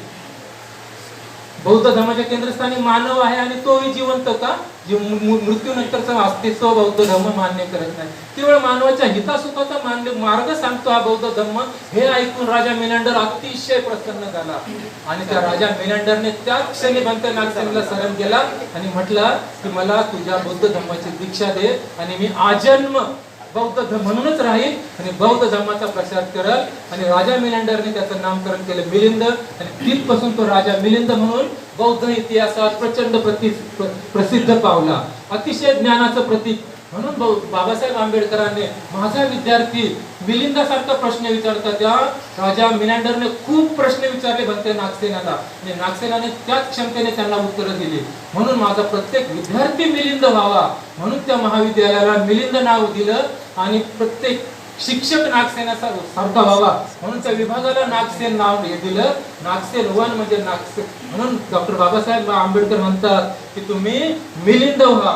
बौद्ध धर्माच्या केंद्रस्थानी मानव आहे आणि तोही जिवंत का? मृत्यूनंतरचं अस्तित्व बौद्ध धर्म मान्य करत नाही. केवळ मानवाच्या हितासुखाचा मार्ग सांगतो हा बौद्ध धर्म. हे ऐकून राजा मेनंडर अतिशय प्रसन्न झाला आणि त्या राजा मेनंडरने त्याच क्षणी बंत नागसेनला शरण केला आणि म्हटलं की मला तुझ्या बौद्ध धर्माची दीक्षा दे आणि मी आजन्म बौद्ध म्हणूनच राहील आणि बौद्ध धर्माचा प्रसार करल. आणि राजा मिलिंदरने त्याचं नामकरण केलं मिलिंद आणि तिथपासून तो राजा मिलिंद म्हणून बौद्ध इतिहासात प्रचंड प्रसिद्ध पावला. अतिशय ज्ञानाचं प्रतीक म्हणून बाबासाहेब आंबेडकरांनी माझा विद्यार्थी मिलिंदासारखा प्रश्न विचारतात. त्या राजा मिलिंदरने खूप प्रश्न विचारले बनते नागसेनाला आणि नागसेनाने त्याच क्षमतेने त्यांना उत्तरं दिली. म्हणून माझा प्रत्येक विद्यार्थी मिलिंद व्हावा म्हणून त्या महाविद्यालयाला मिलिंद नाव दिलं आणि प्रत्येक शिक्षक नागसेनासारखा व्हावा म्हणून त्या विभागाला नागसेन नाव दिलं. नागसेन वन म्हणजे नागसेन. म्हणून डॉक्टर बाबासाहेब आंबेडकर म्हणतात की तुम्ही मिलिंद व्हा,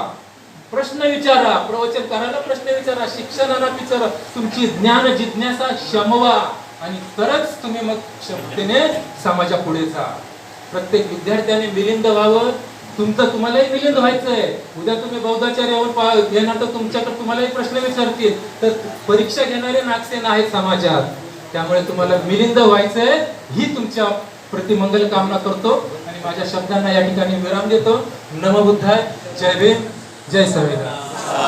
प्रश्न विचारा, प्रवचन करायला प्रश्न विचारा, शिक्षणाला विचारा, तुमची ज्ञान जिज्ञासा शमवा आणि तरच तुम्ही मग क्षमतेने समाजापुढे जा. प्रत्येक विद्यार्थ्याने मिलिंद व्हावं. तुम्हालाही मिलिंद व्हायचंय. उद्या तुम्ही बौद्धाचार्य येणार तर तुमच्याकडे तुम्हालाही प्रश्न विचारतील. तर परीक्षा घेणारे नागसेन आहेत समाजात. त्यामुळे तुम्हाला मिलिंद व्हायचंय ही तुमच्या प्रतिमंगल कामना करतो आणि माझ्या शब्दांना या ठिकाणी विराम देतो. नमो बुद्धाय. जय भीम. जय संविधान.